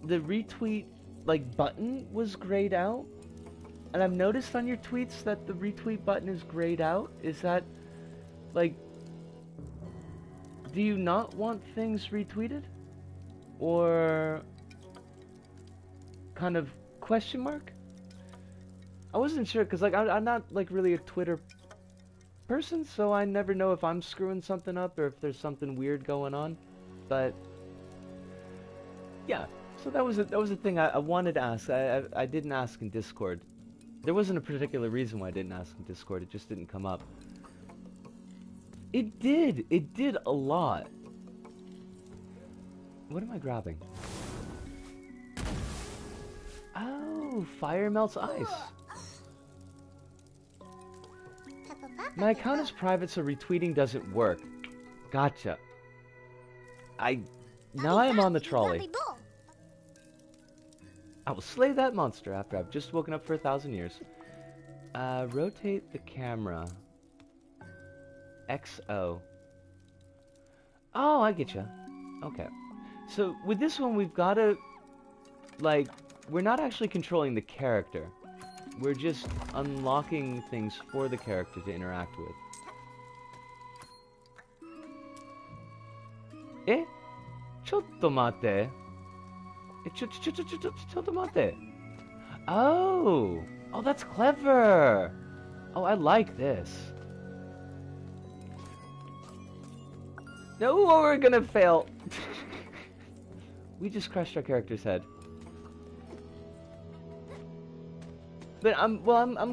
[SPEAKER 1] the retweet like button was grayed out. And I've noticed on your tweets that the retweet button is grayed out. Is that like, do you not want things retweeted? Or kind of question mark? I wasn't sure, because like I'm not like really a Twitter person, so I never know if I'm screwing something up or if there's something weird going on. But yeah, so that was a thing I wanted to ask. I didn't ask in Discord. There wasn't a particular reason why I didn't ask in Discord. It just didn't come up. It did a lot. What am I grabbing? Oh, fire melts ice. My account is private, so retweeting doesn't work. Gotcha. Now I am on the trolley. I will slay that monster after I've just woken up for 1,000 years. Rotate the camera. XO. Oh, I get you. Okay. So with this one, we've got to, like, we're not actually controlling the character. We're just unlocking things for the character to interact with. Eh? Chotto mate. Chotto mate. Oh! Oh, that's clever! Oh, I like this. No, we're gonna fail. We just crushed our character's head. But I'm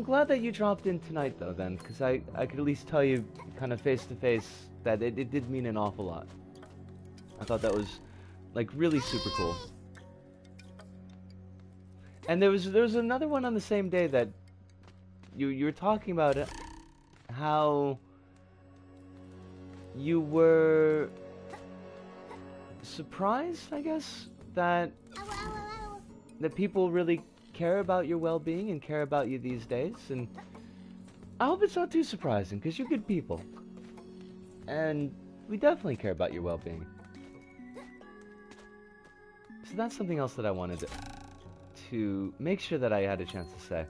[SPEAKER 1] glad that you dropped in tonight, though, then, because I could at least tell you kind of face to face that it did mean an awful lot. I thought that was like really super cool. And there was another one on the same day that you were talking about how you were surprised, I guess, that people really care about your well-being and care about you these days. And I hope it's not too surprising, because you're good people, and we definitely care about your well-being. So that's something else that I wanted to make sure that I had a chance to say.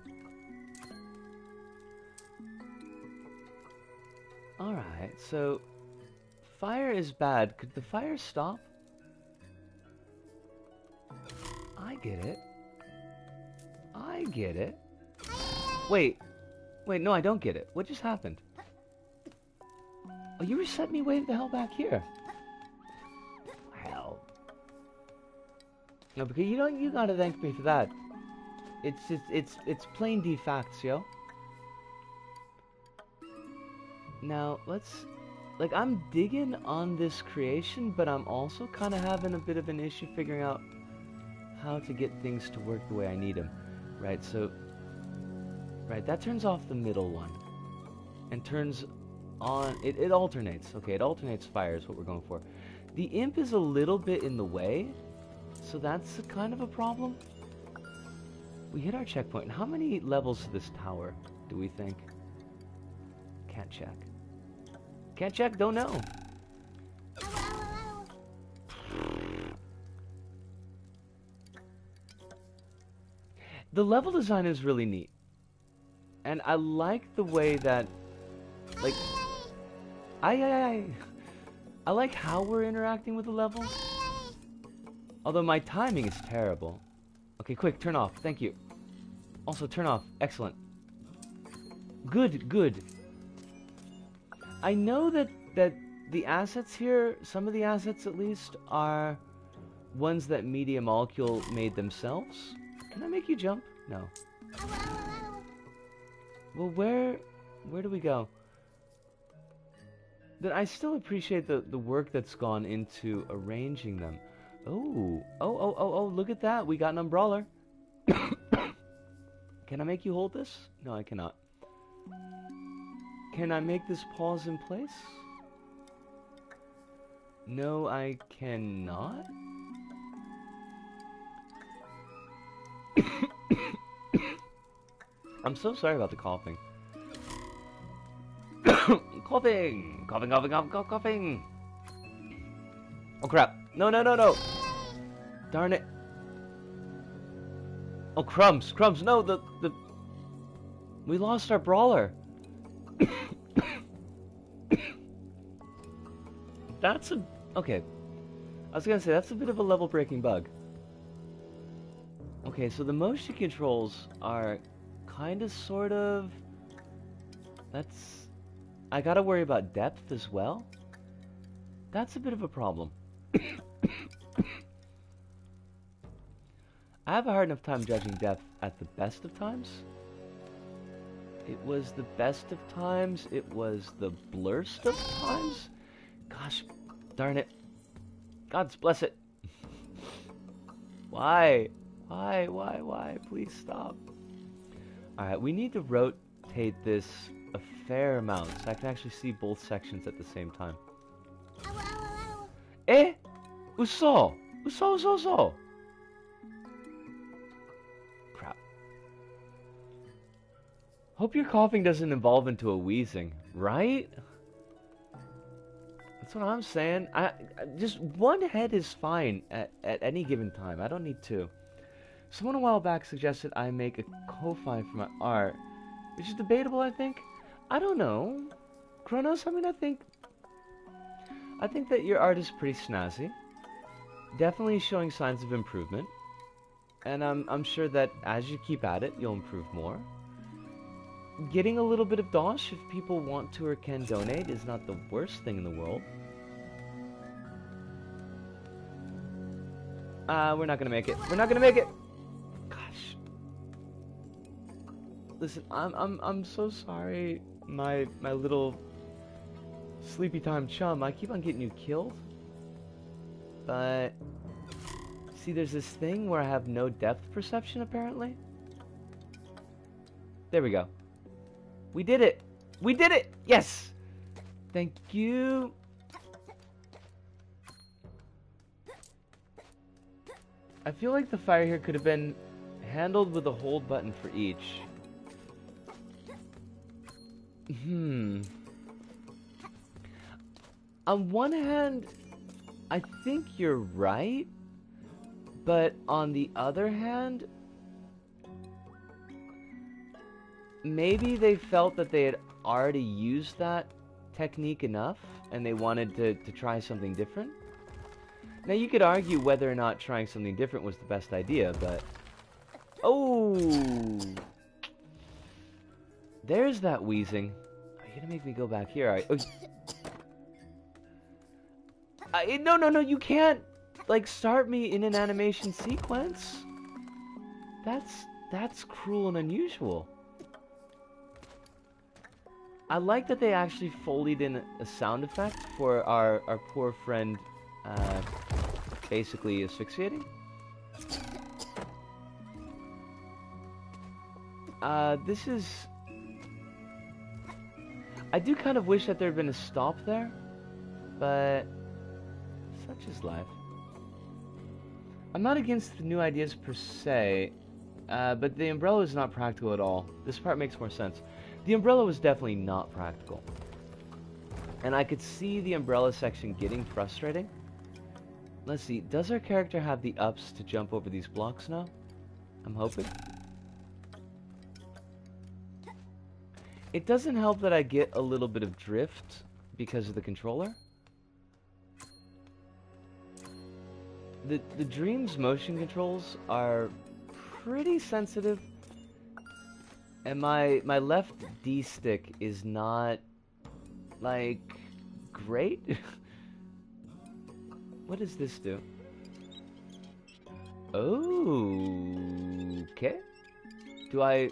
[SPEAKER 1] Alright, so fire is bad. Could the fire stop? I get it. I get it. Wait, no, I don't get it. What just happened? Oh, you reset me way the hell back here. Hell. No, because you gotta thank me for that. It's plain D facts, yo. Now, let's... Like, I'm digging on this creation, but I'm also kind of having a bit of an issue figuring out how to get things to work the way I need them. Right, so... Right, that turns off the middle one. And turns on... It alternates. Okay, it alternates fire is what we're going for. The imp is a little bit in the way, so that's a kind of a problem. We hit our checkpoint. How many levels to this tower do we think? Can't check. Can't check, don't know. The level design is really neat. And I like the way that, like, I like how we're interacting with the level. Although my timing is terrible. Okay, quick, turn off. Thank you. Also, turn off. Excellent. Good, good. I know that the assets here, some of the assets at least, are ones that Media Molecule made themselves. Can I make you jump? No. Well, where do we go? Then I still appreciate the work that's gone into arranging them. Oh, look at that. We got an umbrella. Can I make you hold this? No, I cannot. Can I make this pause in place? No, I cannot. I'm so sorry about the coughing. Coughing! Coughing! Oh crap. No. Darn it. Oh, crumbs. No, the... We lost our brawler. That's a... Okay. I was gonna say, that's a bit of a level-breaking bug. Okay, so the motion controls are kind of, sort of... That's... I gotta worry about depth as well. That's a bit of a problem. I have a hard enough time judging depth at the best of times. It was the best of times. It was the blurst of times. Gosh, darn it. God's bless it. Why? Why? Please stop. Alright, we need to rotate this a fair amount so I can actually see both sections at the same time. Eh? Uso! Crap. Hope your coughing doesn't evolve into a wheezing, right? That's what I'm saying. Just one head is fine at any given time. I don't need two. Someone a while back suggested I make a ko-fi for my art, which is debatable, I think. I don't know. Kronos, I mean, I think that your art is pretty snazzy. Definitely showing signs of improvement. And I'm sure that as you keep at it, you'll improve more. Getting a little bit of dosh if people want to or can donate is not the worst thing in the world. We're not gonna make it. Gosh. Listen, I'm so sorry, my little sleepy time chum. I keep on getting you killed. But see, there's this thing where I have no depth perception apparently. There we go. We did it! Yes! Thank you! I feel like the fire here could have been handled with a hold button for each. On one hand, I think you're right. But on the other hand, maybe they felt that they had already used that technique enough and they wanted to try something different. Now you could argue whether or not trying something different was the best idea, but... Oh! There's that wheezing. Are you gonna make me go back here? No, you can't, like, start me in an animation sequence. That's cruel and unusual. I like that they actually folded in a sound effect for our poor friend basically asphyxiating. This is... I do kind of wish that there had been a stop there, but such is life. I'm not against the new ideas per se, but the umbrella is not practical at all. This part makes more sense. The umbrella was definitely not practical. And I could see the umbrella section getting frustrating. Let's see, does our character have the ups to jump over these blocks now? I'm hoping. It doesn't help that I get a little bit of drift because of the controller. The Dream's motion controls are pretty sensitive. And my left D stick is not, like, great. What does this do? Oh, Okay. Do I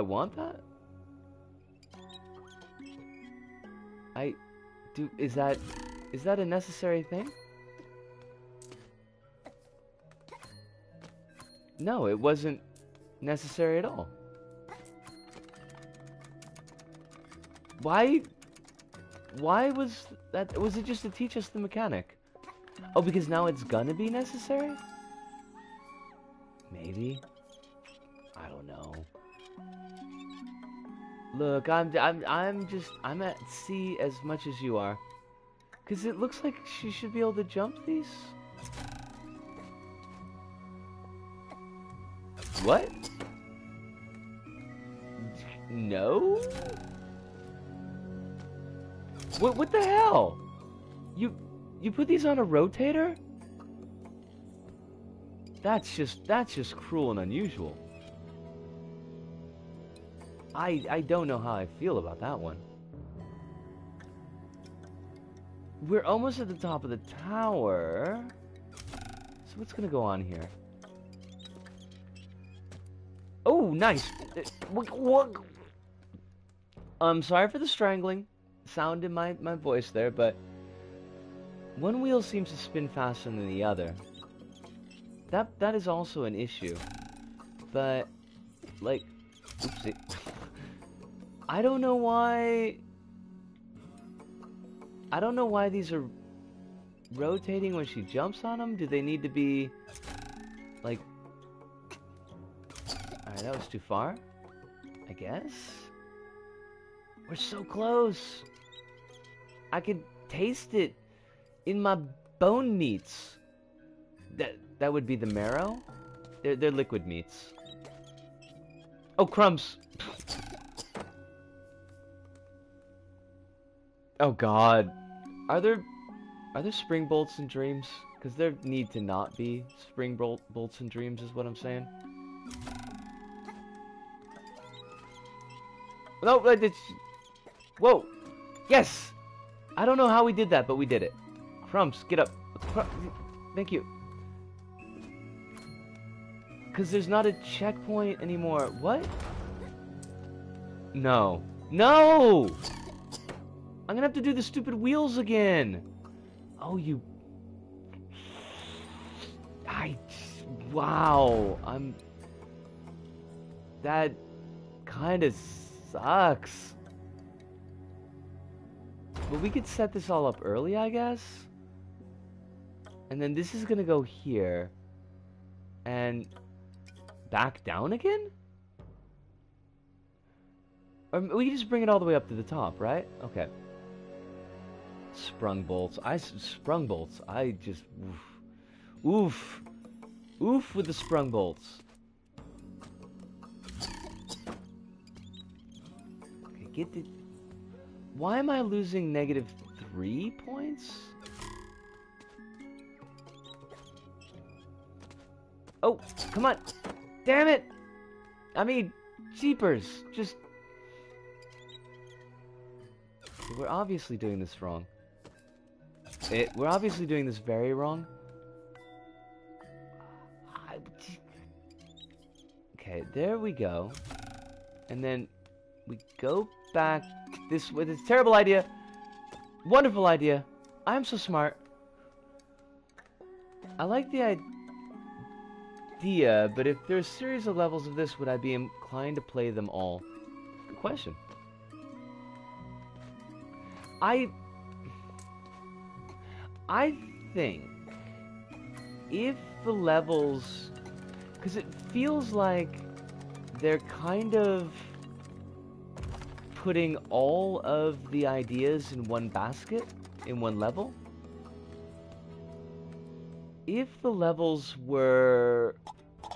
[SPEAKER 1] want that? Is that a necessary thing? No, it wasn't necessary at all. Why was that? Was it just to teach us the mechanic? Oh, because now it's gonna be necessary? Maybe. I don't know. Look, I'm at sea as much as you are. 'Cause it looks like she should be able to jump these. What? No? What the hell? You put these on a rotator? That's just cruel and unusual. I don't know how I feel about that one. We're almost at the top of the tower. So what's gonna go on here? Oh, nice. What? I'm sorry for the strangling sound in my voice there, but one wheel seems to spin faster than the other. That is also an issue. But like, oopsie. I don't know why these are rotating when she jumps on them. Do they need to be like... Alright, that was too far, I guess. We're so close. I can taste it in my bone meats. That would be the marrow? They're liquid meats. Oh, crumbs. Oh god. Are there spring bolts in dreams? Because there need to not be spring bolts in dreams is what I'm saying. No, whoa! Yes! I don't know how we did that, but we did it. Crumbs, get up. Thank you. Because there's not a checkpoint anymore. What? No. No! I'm gonna have to do the stupid wheels again. Oh, you... Wow. That kind of sucks. But we could set this all up early, I guess. And then this is gonna go here. And back down again? Or we can just bring it all the way up to the top, right? Okay. Sprung bolts. Sprung bolts. I just... Oof. Oof with the sprung bolts. Okay, get the... Why am I losing -3 points? Oh, come on. Damn it. I mean, jeepers. Just... We're obviously doing this wrong. We're obviously doing this very wrong. Okay, there we go. And then we go back this way. This terrible idea. Wonderful idea. I'm so smart. I like the idea, but if there's a series of levels of this, would I be inclined to play them all? Good question. I think if the levels, because it feels like they're kind of putting all of the ideas in one basket, in one level. If the levels were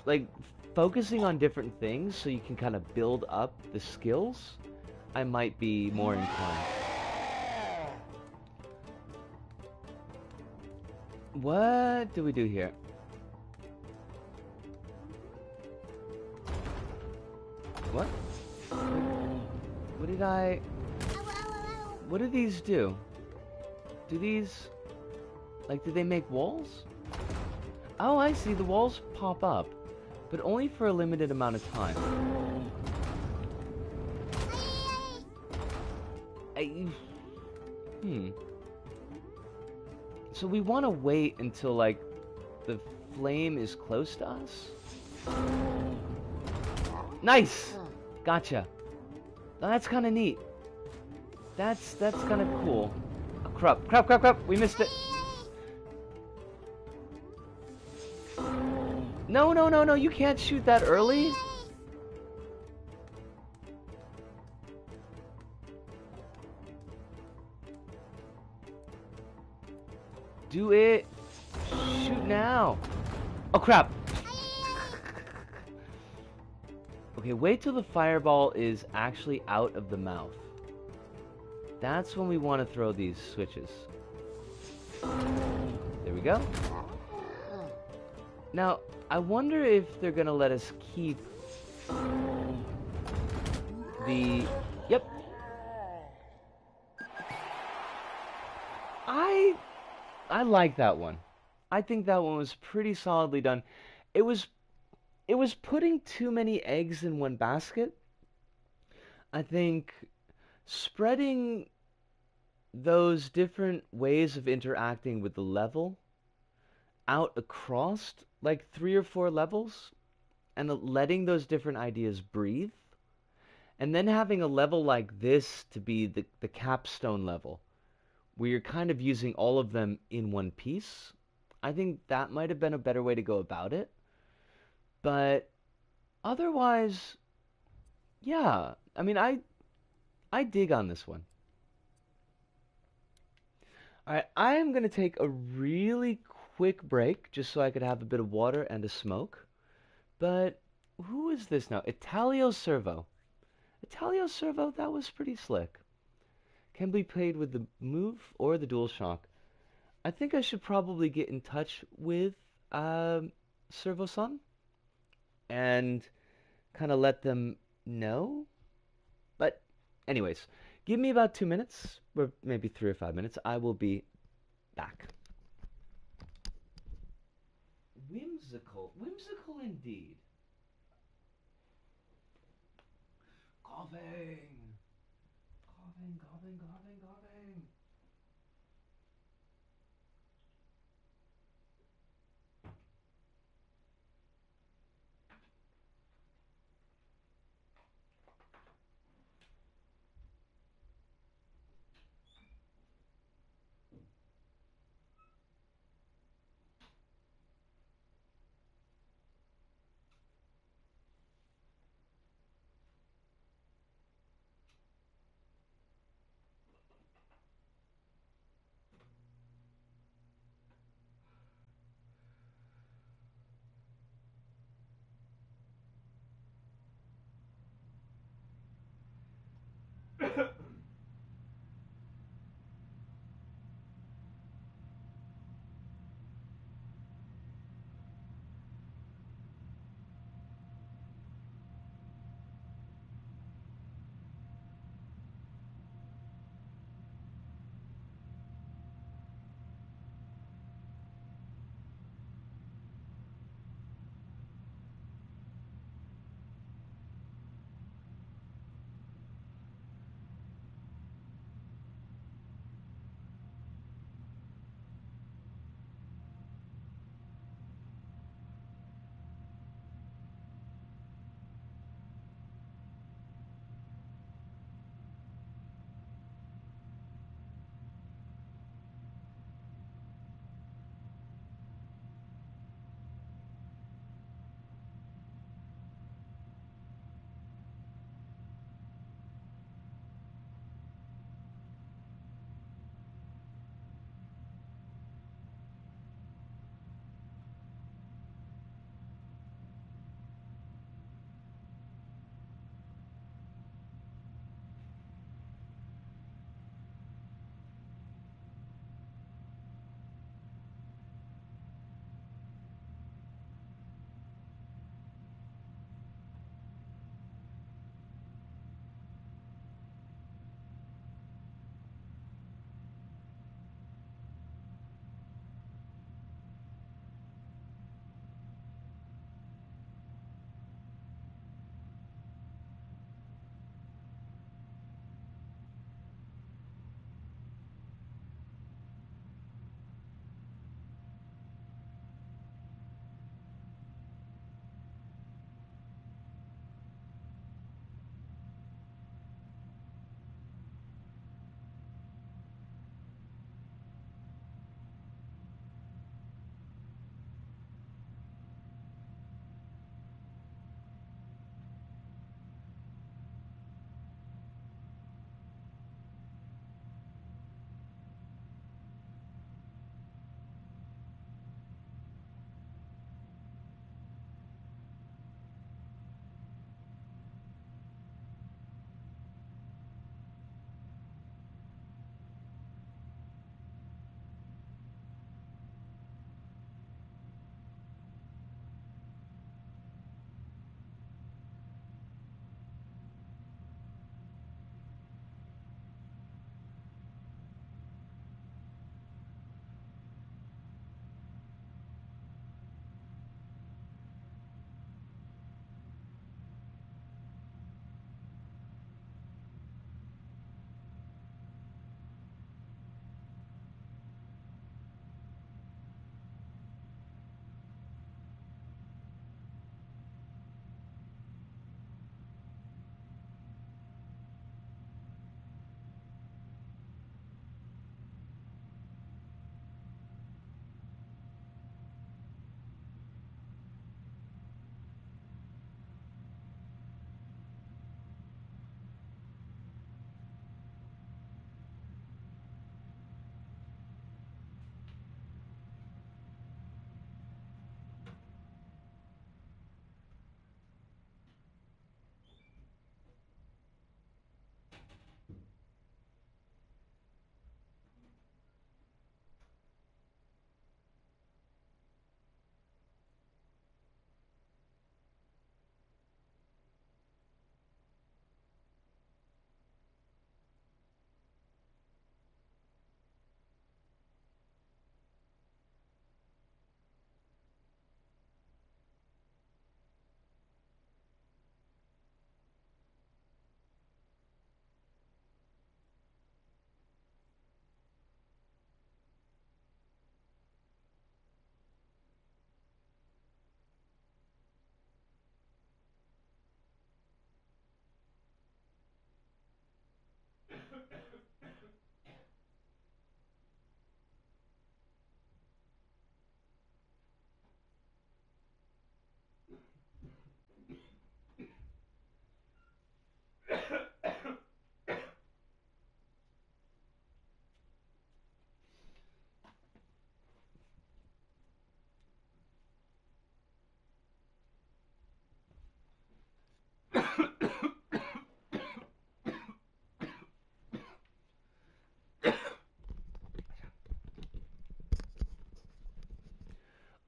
[SPEAKER 1] like focusing on different things so you can kind of build up the skills, I might be more inclined. What do we do here? What? What did I... What do these do? Do these... Like, do they make walls? Oh, I see. The walls pop up. but only for a limited amount of time. I, So we want to wait until, like, the flame is close to us? Nice! Gotcha. Now that's kind of neat. That's kind of cool. Oh, crap, crap, crap, crap! We missed it! No, no, no, no, you can't shoot that early! Do it! Shoot now! Oh, crap! Okay, wait till the fireball is actually out of the mouth. That's when we want to throw these switches. There we go. Now, I wonder if they're gonna let us keep the... Yep. I like that one. I think that one was pretty solidly done. It was putting too many eggs in one basket. I think spreading those different ways of interacting with the level out across like 3 or 4 levels and letting those different ideas breathe, and then having a level like this to be the capstone level where you're kind of using all of them in one piece. I think that might have been a better way to go about it. But otherwise, yeah, I mean, I dig on this one. Alright, I am going to take a really quick break just so I could have a bit of water and a smoke. But who is this now? Italio Servo. Italio Servo, that was pretty slick. Can be played with the Move or the DualShock. I think I should probably get in touch with Servo-san and kind of let them know. But anyways, give me about 2 minutes, or maybe 3 or 5 minutes. I will be back. Whimsical. Whimsical indeed. Coughing. Coughing, coughing, coughing, coughing.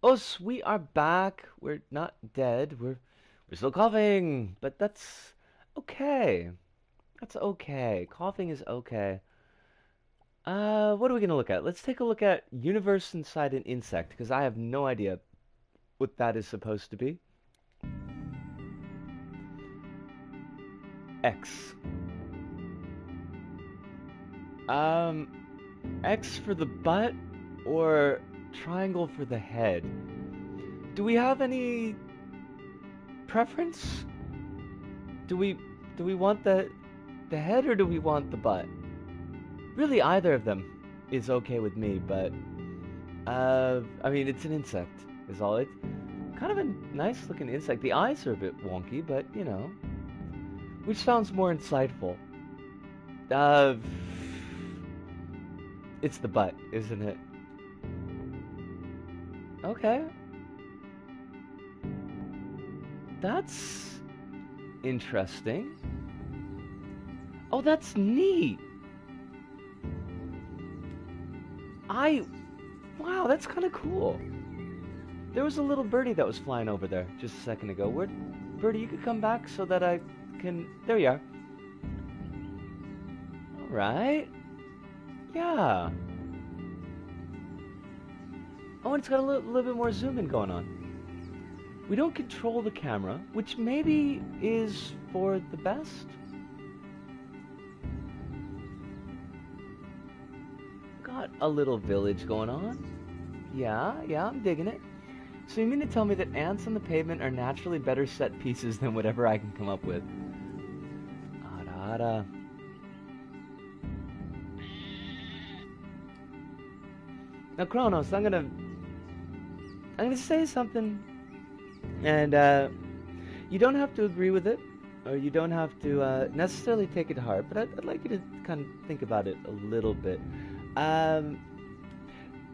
[SPEAKER 1] Us, we are back. We're not dead. We're still coughing, but that's okay. That's okay. Coughing is okay. What are we gonna look at? Let's take a look at universe inside an insect, because I have no idea what that is supposed to be. X. Um, X for the butt or triangle for the head? Do we have any preference? Do we want the head or do we want the butt? Really, either of them is okay with me, but I mean, it's an insect, is all. It's kind of a nice looking insect. The eyes are a bit wonky, but you know, which sounds more insightful? Uh, it's the butt, isn't it? Okay. That's interesting. Oh, that's neat. Wow, that's kind of cool. There was a little birdie that was flying over there just a second ago. Birdie, you could come back so that I can, there you are. All right. Yeah. Oh, and it's got a little bit more zoom in going on. We don't control the camera, which maybe is for the best. Got a little village going on. Yeah, I'm digging it. So you mean to tell me that ants on the pavement are naturally better set pieces than whatever I can come up with? Ara. Now, Kronos, I'm gonna say something, and you don't have to agree with it, or you don't have to necessarily take it to heart, but I'd like you to kind of think about it a little bit.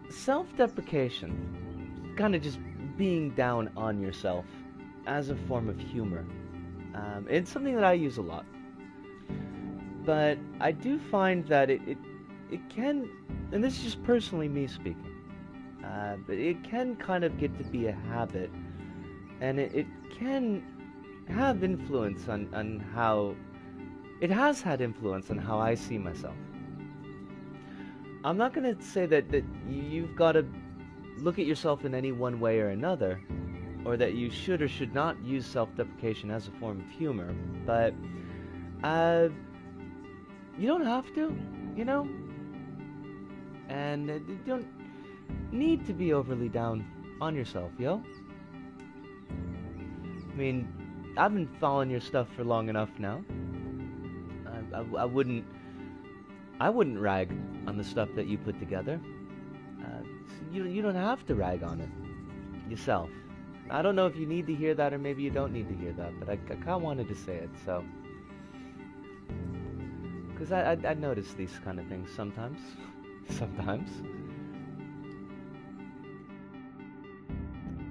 [SPEAKER 1] Self-deprecation, kind of just being down on yourself as a form of humor. It's something that I use a lot. But I do find that it can, and this is just personally me speaking, but it can kind of get to be a habit, and it can have influence on how, it has had influence on how I see myself. I'm not going to say that you've got to look at yourself in any one way or another, or that you should or should not use self-deprecation as a form of humor, but you don't have to, you know? And you don't need to be overly down on yourself, yo? I mean, I've been following your stuff for long enough now. I wouldn't rag on the stuff that you put together. You don't have to rag on it yourself. I don't know if you need to hear that or maybe you don't need to hear that, but I kind of wanted to say it, so. Because I notice these kind of things sometimes. Sometimes.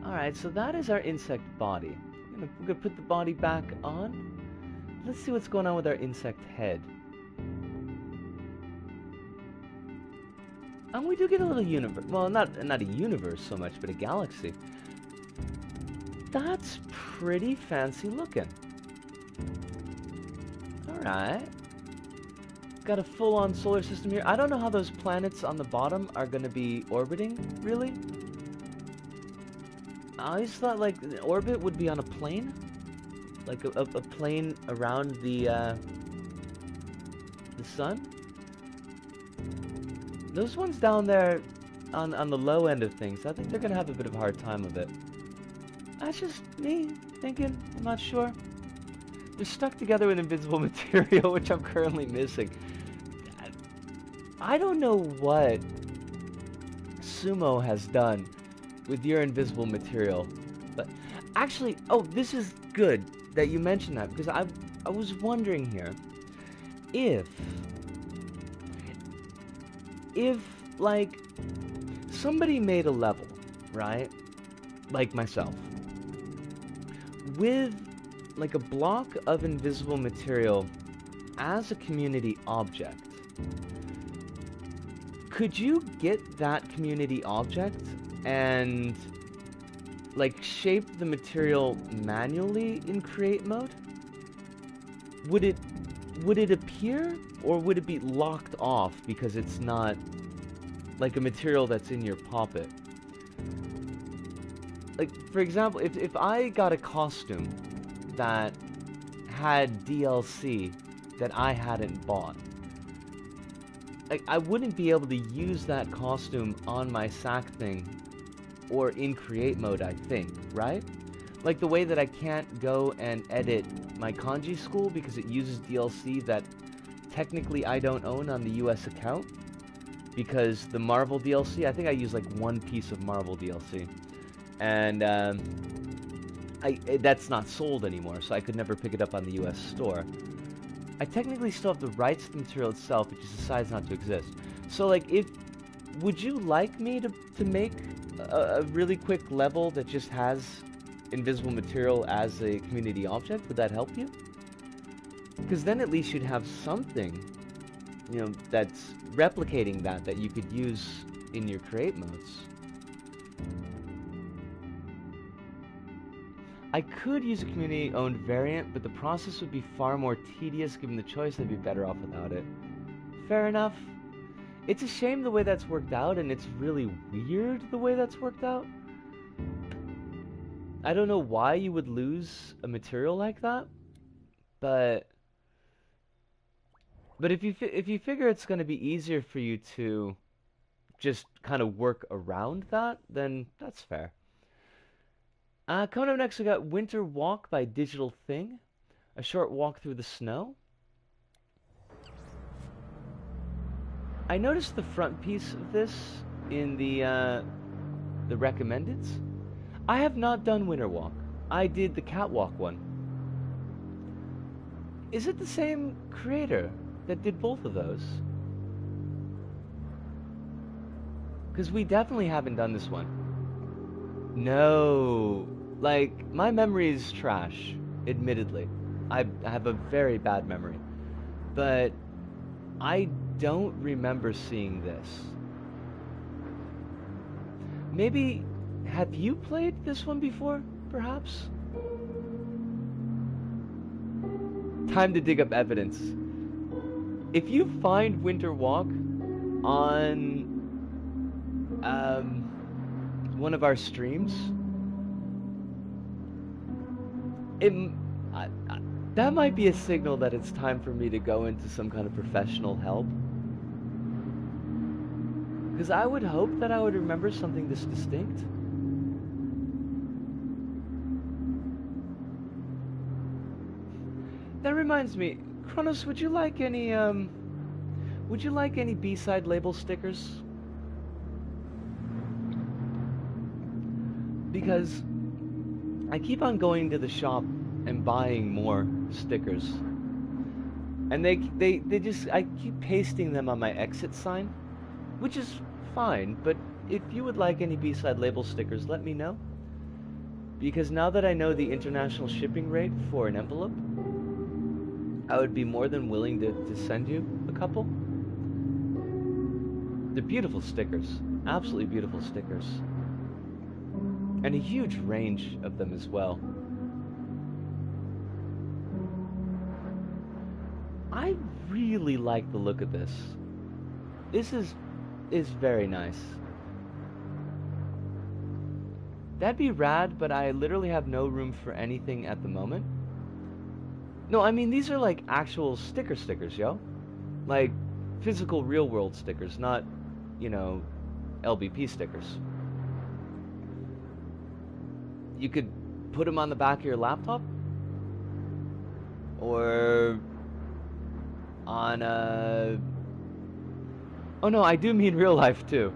[SPEAKER 1] Alright, so that is our insect body. We're gonna put the body back on. Let's see what's going on with our insect head. And we do get a little universe. Well, not a universe so much, but a galaxy. That's pretty fancy looking. Alright. Got a full-on solar system here. I don't know how those planets on the bottom are going to be orbiting, really. I always thought, like, an orbit would be on a plane. Like a plane around the sun. Those ones down there on the low end of things, I think they're going to have a bit of a hard time of it. That's just me thinking. I'm not sure. They're stuck together with invisible material, which I'm currently missing. I don't know what Sumo has done with your invisible material, but actually, oh, this is good that you mentioned that, because I was wondering here if like somebody made a level, right, like myself, with like a block of invisible material as a community object, could you get that community object and like shape the material manually in create mode, would it appear, or would it be locked off because it's not like a material that's in your poppet? Like, for example, if I got a costume that had DLC that I hadn't bought, like, I wouldn't be able to use that costume on my sack thing or in create mode, I think, right? Like the way that I can't go and edit my kanji school because it uses DLC that technically I don't own on the US account, because the Marvel DLC, I think I use like one piece of Marvel DLC, and that's not sold anymore, so I could never pick it up on the US store. I technically still have the rights to the material itself, it just decides not to exist. So like, would you like me to make a really quick level that just has invisible material as a community object? Would that help you? Because then at least you'd have something, you know, that's replicating that you could use in your create modes. I could use a community-owned variant, but the process would be far more tedious. Given the choice, I'd be better off without it. Fair enough. It's a shame the way that's worked out, and it's really weird the way that's worked out. I don't know why you would lose a material like that, but if you figure it's going to be easier for you to just kind of work around that, then that's fair. Coming up next, we got Winter Walk by Digital Thing, a short walk through the snow. I noticed the front piece of this in the recommendeds. I have not done Winter Walk. I did the Catwalk one. Is it the same creator that did both of those? Because we definitely haven't done this one. No. Like, my memory is trash, admittedly. I have a very bad memory. But I don't remember seeing this. Maybe, have you played this one before, perhaps? Time to dig up evidence. If you find Winter Walk on one of our streams, that might be a signal that it's time for me to go into some kind of professional help. Because I would hope that I would remember something this distinct. That reminds me, Kronos, would you like any B-side label stickers? Because I keep on going to the shop and buying more stickers. And they just, I keep pasting them on my exit sign, which is fine, but if you would like any B-side label stickers, let me know. Because now that I know the international shipping rate for an envelope, I would be more than willing to send you a couple. They're beautiful stickers. Absolutely beautiful stickers. And a huge range of them as well. I really like the look of this. This is very nice. That'd be rad, but I literally have no room for anything at the moment. No, I mean, these are like actual stickers, yo. Like, physical real-world stickers, not, you know, LBP stickers. You could put them on the back of your laptop. Or on a... Oh no, I do mean real life too.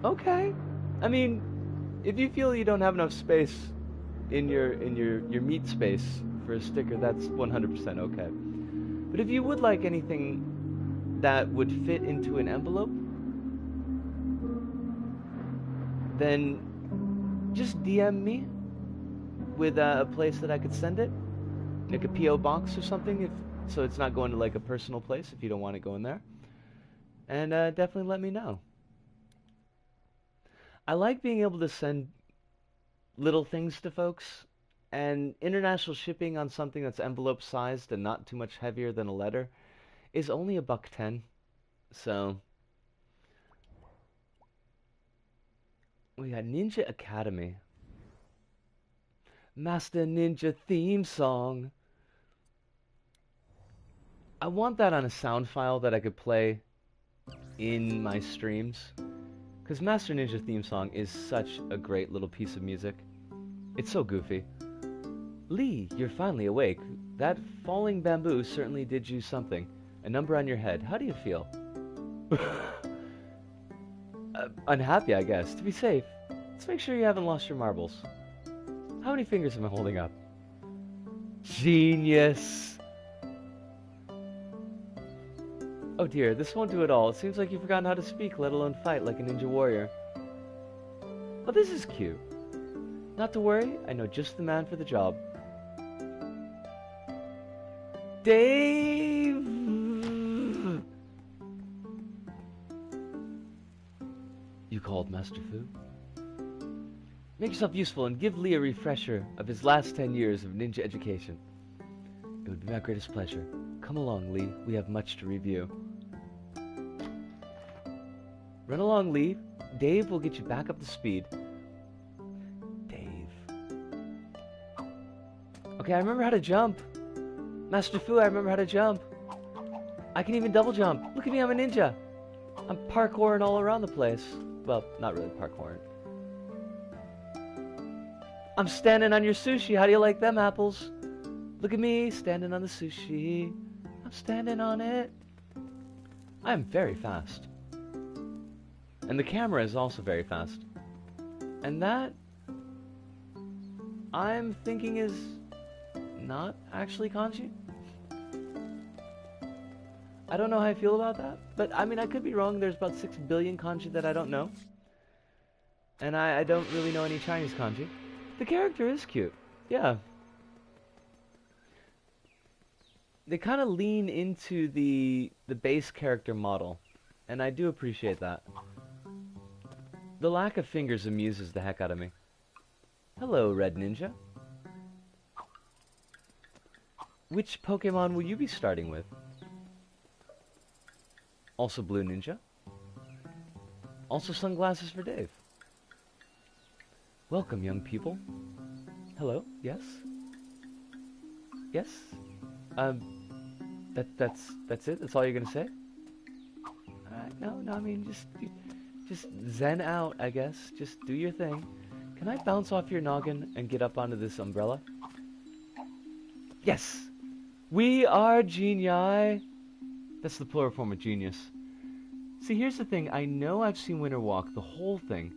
[SPEAKER 1] Okay. I mean, if you feel you don't have enough space in your meat space for a sticker, that's 100% okay. But if you would like anything that would fit into an envelope, then just DM me with a place that I could send it, like a PO box or something, so it's not going to like a personal place if you don't want it going there. And definitely let me know. I like being able to send little things to folks, and international shipping on something that's envelope sized and not too much heavier than a letter is only a buck 10. So we got Ninja Academy. Master Ninja theme song. I want that on a sound file that I could play in my streams. Because Master Ninja theme song is such a great little piece of music. It's so goofy. Lee, you're finally awake. That falling bamboo certainly did you something. A number on your head. How do you feel? Unhappy, I guess. To be safe, let's make sure you haven't lost your marbles. How many fingers am I holding up? Genius! Oh dear, this won't do at all. It seems like you've forgotten how to speak, let alone fight like a ninja warrior. Oh, this is cute. Not to worry, I know just the man for the job. Dave! You called, Master Fu? Make yourself useful and give Lee a refresher of his last 10 years of ninja education. It would be my greatest pleasure. Come along, Lee. We have much to review. Run along, Lee. Dave will get you back up to speed. Dave. Okay, I remember how to jump. Master Fu, I remember how to jump. I can even double jump. Look at me, I'm a ninja. I'm parkouring all around the place. Well, not really parkouring. I'm standing on your sushi. How do you like them apples? Look at me, standing on the sushi. I'm standing on it. I am very fast. And the camera is also very fast. And that, I'm thinking, is not actually kanji. I don't know how I feel about that, but I mean, I could be wrong. There's about 6 billion kanji that I don't know. And I don't really know any Chinese kanji. The character is cute. Yeah. They kind of lean into the base character model, and I do appreciate that. The lack of fingers amuses the heck out of me. Hello, Red Ninja. Which Pokemon will you be starting with? Also Blue Ninja. Also sunglasses for Dave. Welcome, young people. Hello, yes? Yes? That's it? That's all you're gonna say? Alright, no, I mean, just zen out, I guess. Just do your thing. Can I bounce off your noggin and get up onto this umbrella? Yes! We are genii! That's the plural form of genius. See, here's the thing. I know I've seen Winter Walk, the whole thing.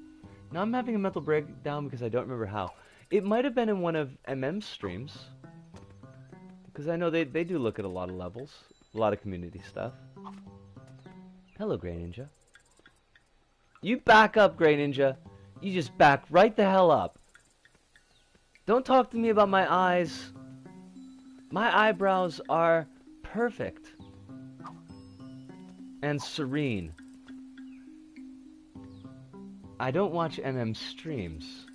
[SPEAKER 1] Now I'm having a mental breakdown because I don't remember how. It might have been in one of MM's streams. Because I know they do look at a lot of levels. A lot of community stuff. Hello, Grey Ninja. You back up, Grey Ninja. You just back right the hell up. Don't talk to me about my eyes. My eyebrows are perfect. And serene. I don't watch MM streams.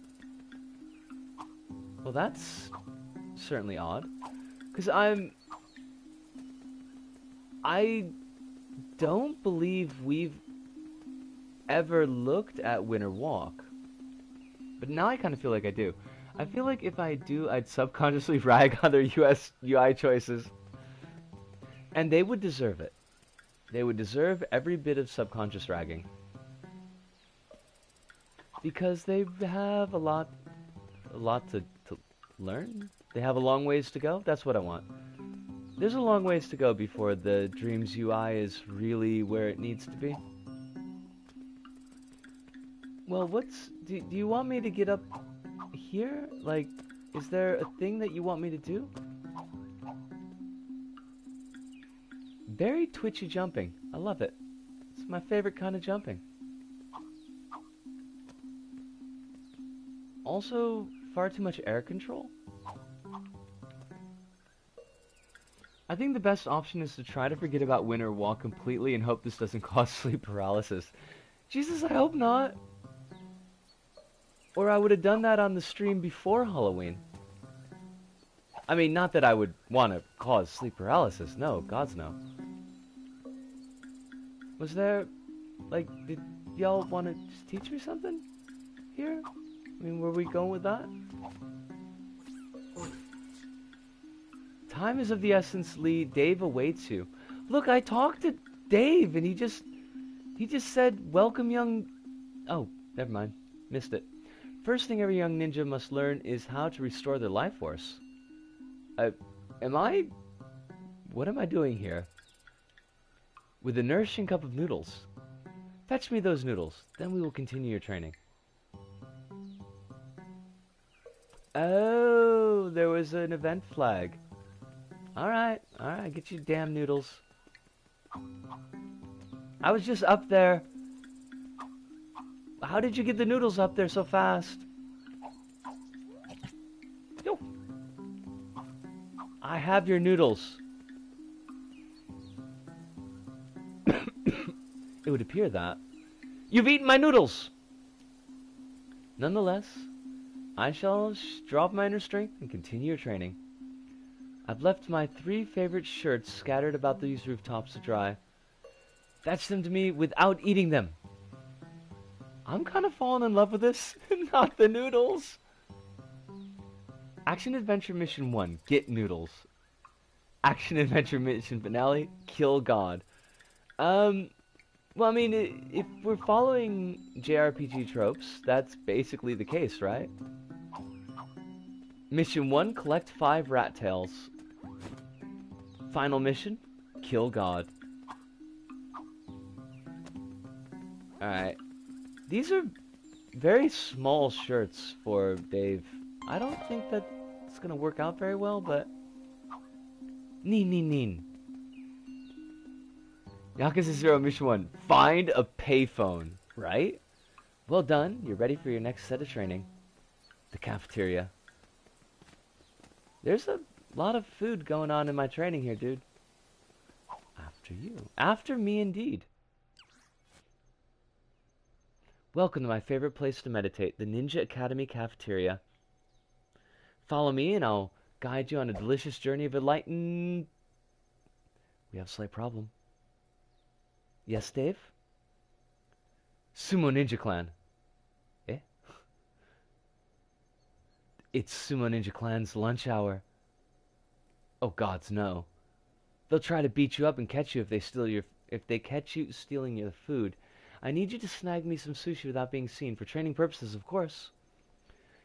[SPEAKER 1] Well, that's certainly odd. Because I don't believe we've ever looked at Winter Walk. But now I kind of feel like I do. I feel like if I do, I'd subconsciously rag on their UI choices. And they would deserve it. They would deserve every bit of subconscious ragging. Because they have a lot to learn. They have a long ways to go. That's what I want. There's a long ways to go before the Dreams UI is really where it needs to be. Well, do you want me to get up here? Like, is there a thing that you want me to do? Very twitchy jumping. I love it. It's my favorite kind of jumping. Also, far too much air control. I think the best option is to try to forget about Winter Walk completely and hope this doesn't cause sleep paralysis. Jesus, I hope not. Or I would have done that on the stream before Halloween. I mean, not that I would want to cause sleep paralysis. No, gods no. Was there, like, did y'all want to teach me something here? I mean, were we going with that? Time is of the essence, Lee. Dave awaits you. Look, I talked to Dave, and he just said, welcome, young... Oh, never mind. Missed it. First thing every young ninja must learn is how to restore their life force. What am I doing here? With a nourishing cup of noodles. Fetch me those noodles, then we will continue your training. Oh, there was an event flag. Alright, get your damn noodles. I was just up there. How did you get the noodles up there so fast? Yo. I have your noodles. It would appear that you've eaten my noodles. Nonetheless, I shall draw up my inner strength and continue your training. I've left my 3 favorite shirts scattered about these rooftops to dry. Fetch them to me without eating them. I'm kind of falling in love with this. Not the noodles. Action Adventure Mission 1. Get noodles. Action Adventure Mission Finale. Kill God. Well, I mean, if we're following JRPG tropes, that's basically the case, right? Mission 1. Collect 5 rat tails. Final mission. Kill God. Alright. These are very small shirts for Dave. I don't think that it's gonna work out very well, but... Neen. Yakuza 0 Mission 1. Find a payphone. Right? Well done. You're ready for your next set of training. The cafeteria. There's a lot of food going on in my training here, dude. After you. After me, indeed. Welcome to my favorite place to meditate, the Ninja Academy cafeteria. Follow me and I'll guide you on a delicious journey of enlightenment. We have a slight problem. Yes, Dave? Sumo Ninja Clan. Eh? It's Sumo Ninja Clan's lunch hour. Oh gods, no. They'll try to beat you up and catch you if they catch you stealing your food. I need you to snag me some sushi without being seen, for training purposes, of course.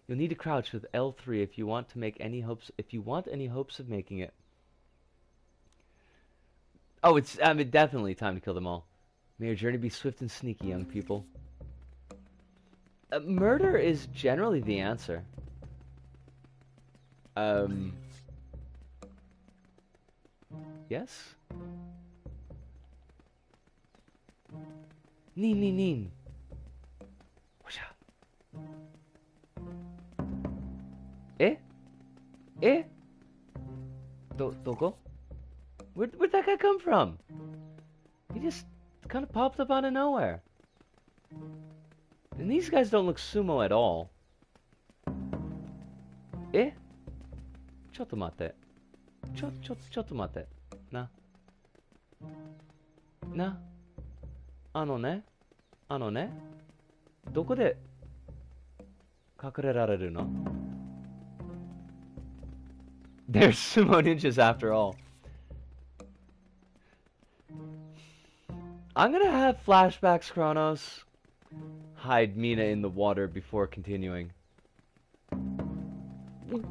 [SPEAKER 1] You'll need to crouch with L3 if you want any hopes of making it. Oh, it's definitely time to kill them all. May your journey be swift and sneaky, young people. Murder is generally the answer. Yes? Nin. Eh? Doko? Where'd that guy come from? He just kind of popped up out of nowhere. And these guys don't look sumo at all. Eh? Chotto mate. Chotto mate. Na. あのね。どこで隠れられるの? They're sumo ninjas after all. I'm gonna have flashbacks, Kronos. Hide Mina in the water before continuing. What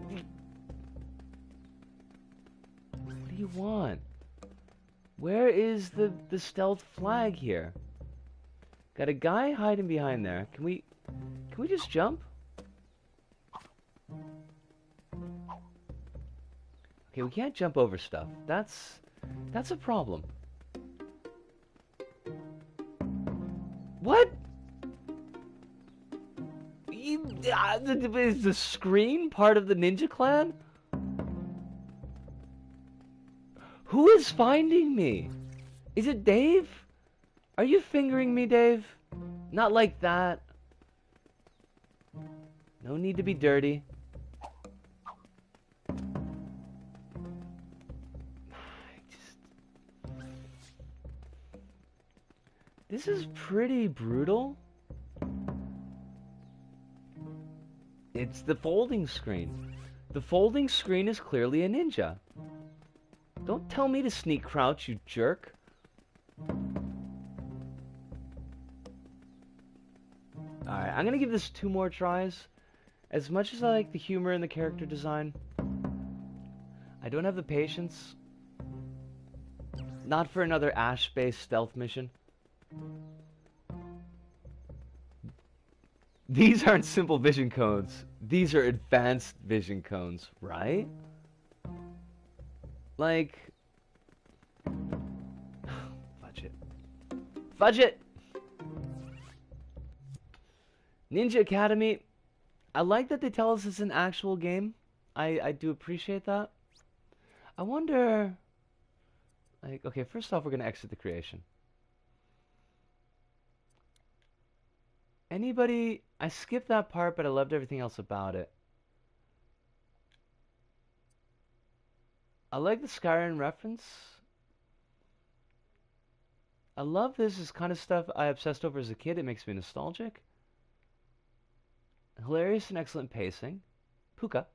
[SPEAKER 1] do you want? Where is the stealth flag here? Got a guy hiding behind there. Can we just jump? Okay, we can't jump over stuff. That's a problem. What? Is the screen part of the Ninja Clan? Who is finding me? Is it Dave? Are you fingering me, Dave? Not like that. No need to be dirty. This is pretty brutal. It's the folding screen. The folding screen is clearly a ninja. Don't tell me to sneak crouch, you jerk. Alright, I'm gonna give this 2 more tries. As much as I like the humor and the character design, I don't have the patience. Not for another Ash-based stealth mission. These aren't simple vision cones. These are advanced vision cones, right? Like... Fudge it. Fudge it! Ninja Academy. I like that they tell us it's an actual game. I do appreciate that. I wonder... Like, okay, first off, we're going to exit the creation. Anybody... I skipped that part, but I loved everything else about it. I like the Skyrim reference. I love this. This kind of stuff I obsessed over as a kid. It makes me nostalgic. Hilarious and excellent pacing. Puka.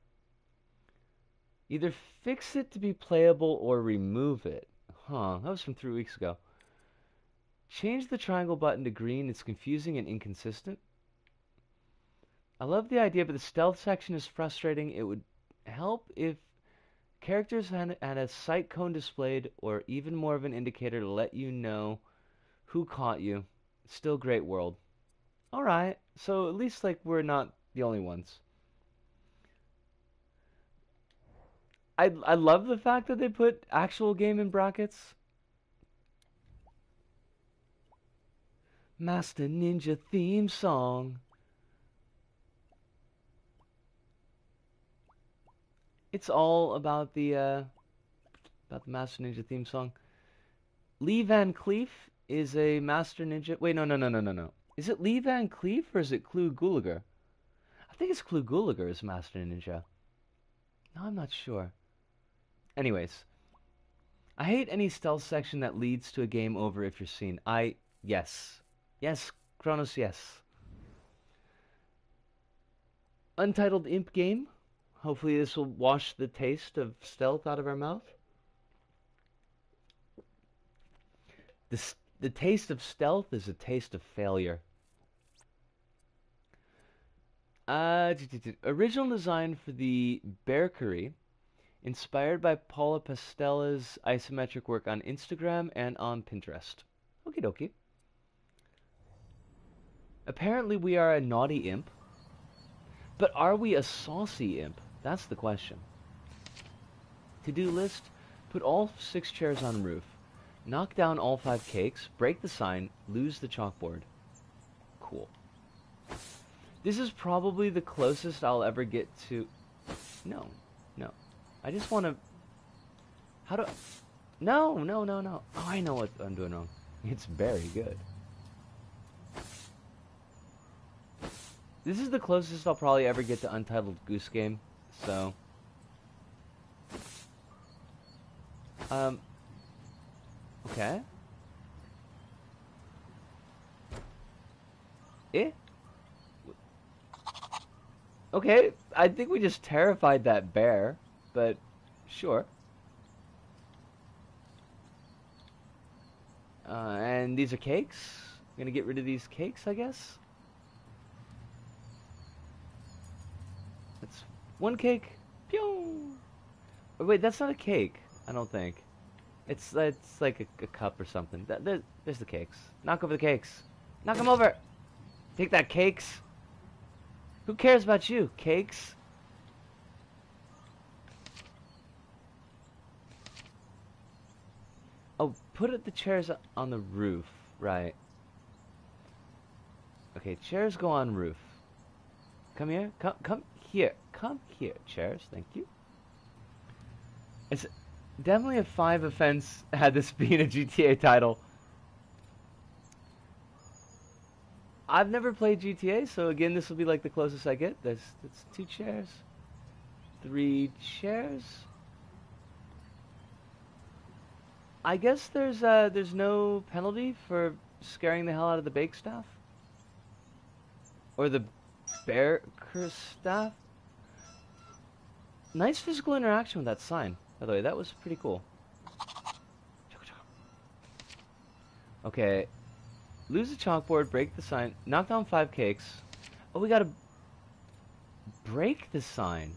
[SPEAKER 1] Either fix it to be playable or remove it. Huh, that was from 3 weeks ago. Change the triangle button to green. It's confusing and inconsistent. I love the idea, but the stealth section is frustrating. It would help if characters had a sight cone displayed or even more of an indicator to let you know who caught you. Still great world. Alright, so at least like we're not the only ones. I love the fact that they put actual game in brackets. Master Ninja theme song. It's all about the Master Ninja theme song. Lee Van Cleef is a Master Ninja. Wait, no. Is it Lee Van Cleef or is it Clu Gulager? I think it's Clu Gulager is Master Ninja. No, I'm not sure. Anyways, I hate any stealth section that leads to a game over if you're seen. Yes. Yes, Kronos, yes. Untitled Imp game. Hopefully this will wash the taste of stealth out of our mouth. The taste of stealth is a taste of failure. Original design for the Berkery, inspired by Paula Pastella's isometric work on Instagram and on Pinterest. Okie dokie. Apparently we are a naughty imp. But are we a saucy imp? That's the question. To-do list, put all 6 chairs on roof. Knock down all 5 cakes, break the sign, lose the chalkboard. Cool. This is probably the closest I'll ever get to... No. I just want to... How do... No. Oh, I know what I'm doing wrong. It's very good. This is the closest I'll probably ever get to Untitled Goose Game, so... Okay. Okay, I think we just terrified that bear, but sure. And these are cakes. I'm gonna get rid of these cakes, I guess. That's 1 cake. Pew! Oh, wait, that's not a cake, I don't think. It's like a cup or something. There's the cakes. Knock over the cakes. Knock them over! Take that, cakes! Who cares about you, cakes? Oh, put the chairs on the roof, right. Okay, chairs go on roof. Come here, come here. Come here, chairs, thank you. It's definitely a 5 offense had this been a GTA title. I've never played GTA, so again, this will be like the closest I get. That's 2 chairs. 3 chairs. I guess there's no penalty for scaring the hell out of the bake staff? Or the bear curse staff? Nice physical interaction with that sign, by the way. That was pretty cool. Okay. Lose the chalkboard, break the sign, knock down 5 cakes. Oh, we gotta break the sign.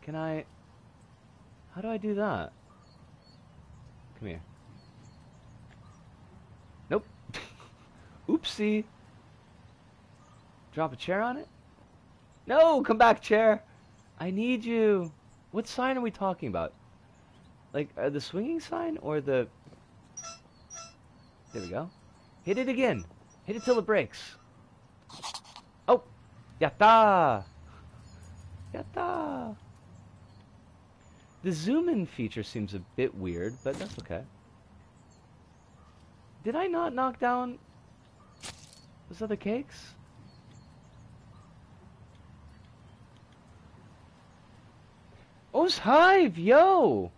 [SPEAKER 1] Can I... How do I do that? Come here. Nope. Oopsie. Drop a chair on it? No, come back, chair. I need you. What sign are we talking about? Like, the swinging sign or the... There we go. Hit it again. Hit it till it breaks. Oh! Yatta! Yatta! The zoom-in feature seems a bit weird, but that's okay. Did I not knock down those other cakes? O's Hive, yo!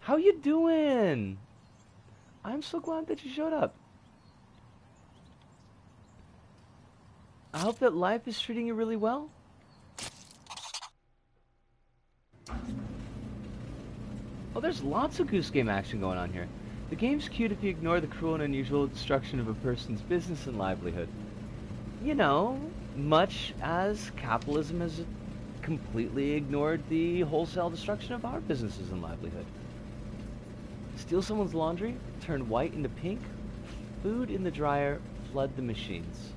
[SPEAKER 1] How you doing? I'm so glad that you showed up. I hope that life is treating you really well. Oh, there's lots of Goose Game action going on here. The game's cute if you ignore the cruel and unusual destruction of a person's business and livelihood. You know, much as capitalism has completely ignored the wholesale destruction of our businesses and livelihood. Steal someone's laundry, turn white into pink, food in the dryer, flood the machines.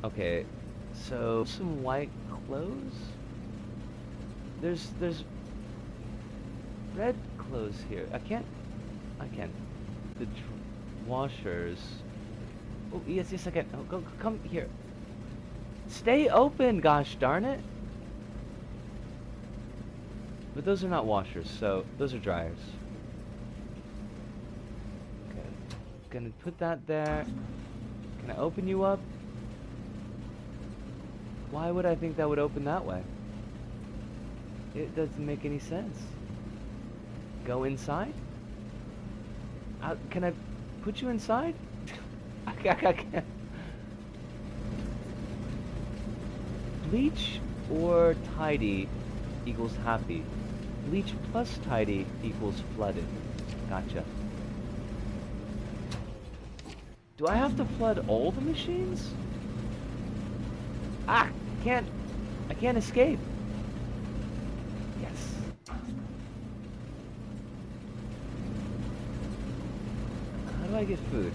[SPEAKER 1] Okay, so some white clothes? There's red clothes here. I can. The washers. Oh, yes, I can. Oh, go, come here. Stay open, gosh darn it. But those are not washers, so those are dryers. Okay, gonna put that there. Can I open you up? Why would I think that would open that way? It doesn't make any sense. Go inside? Can I put you inside? I can't. Bleach or tidy equals happy. Bleach plus tidy equals flooded. Gotcha. Do I have to flood all the machines? Ah! I can't escape. Yes. How do I get food?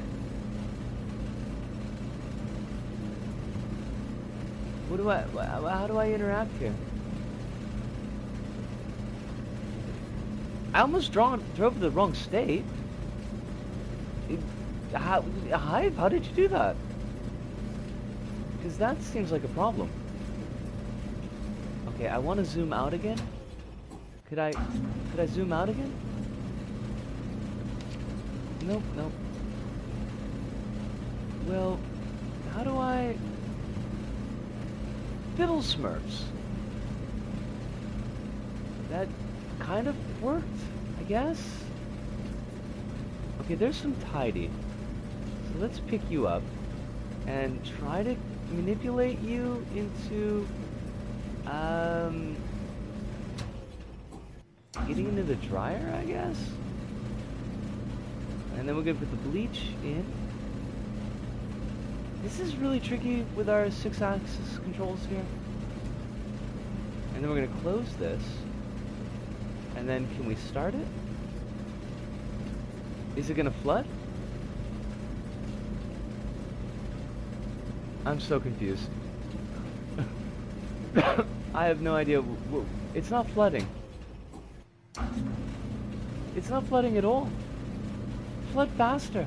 [SPEAKER 1] How do I interact here? I almost drove to the wrong state. Hive, how did you do that? Because that seems like a problem. Okay, I want to zoom out again. Could I zoom out again? Nope. Well, how do I... Fiddle Smurfs. That kind of worked, I guess. Okay, there's some tidy. So let's pick you up and try to manipulate you into getting into the dryer, I guess. And then we're gonna put the bleach in. This is really tricky with our 6-axis controls here. And then we're gonna close this. And then can we start it? Is it gonna flood? I'm so confused. I have no idea. It's not flooding. It's not flooding at all. Flood faster.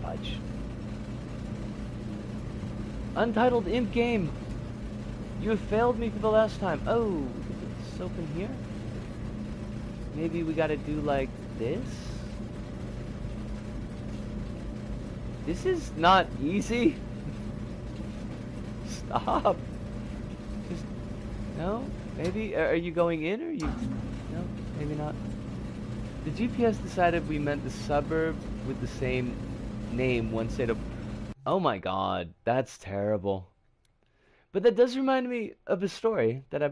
[SPEAKER 1] Fudge. Untitled imp game. You have failed me for the last time. Oh, we can put soap in here? Maybe we gotta do like this? This is not easy. Stop. Just no. Maybe are you going in or you? No, maybe not. The GPS decided we meant the suburb with the same name one state of. Oh my God, that's terrible. But that does remind me of a story that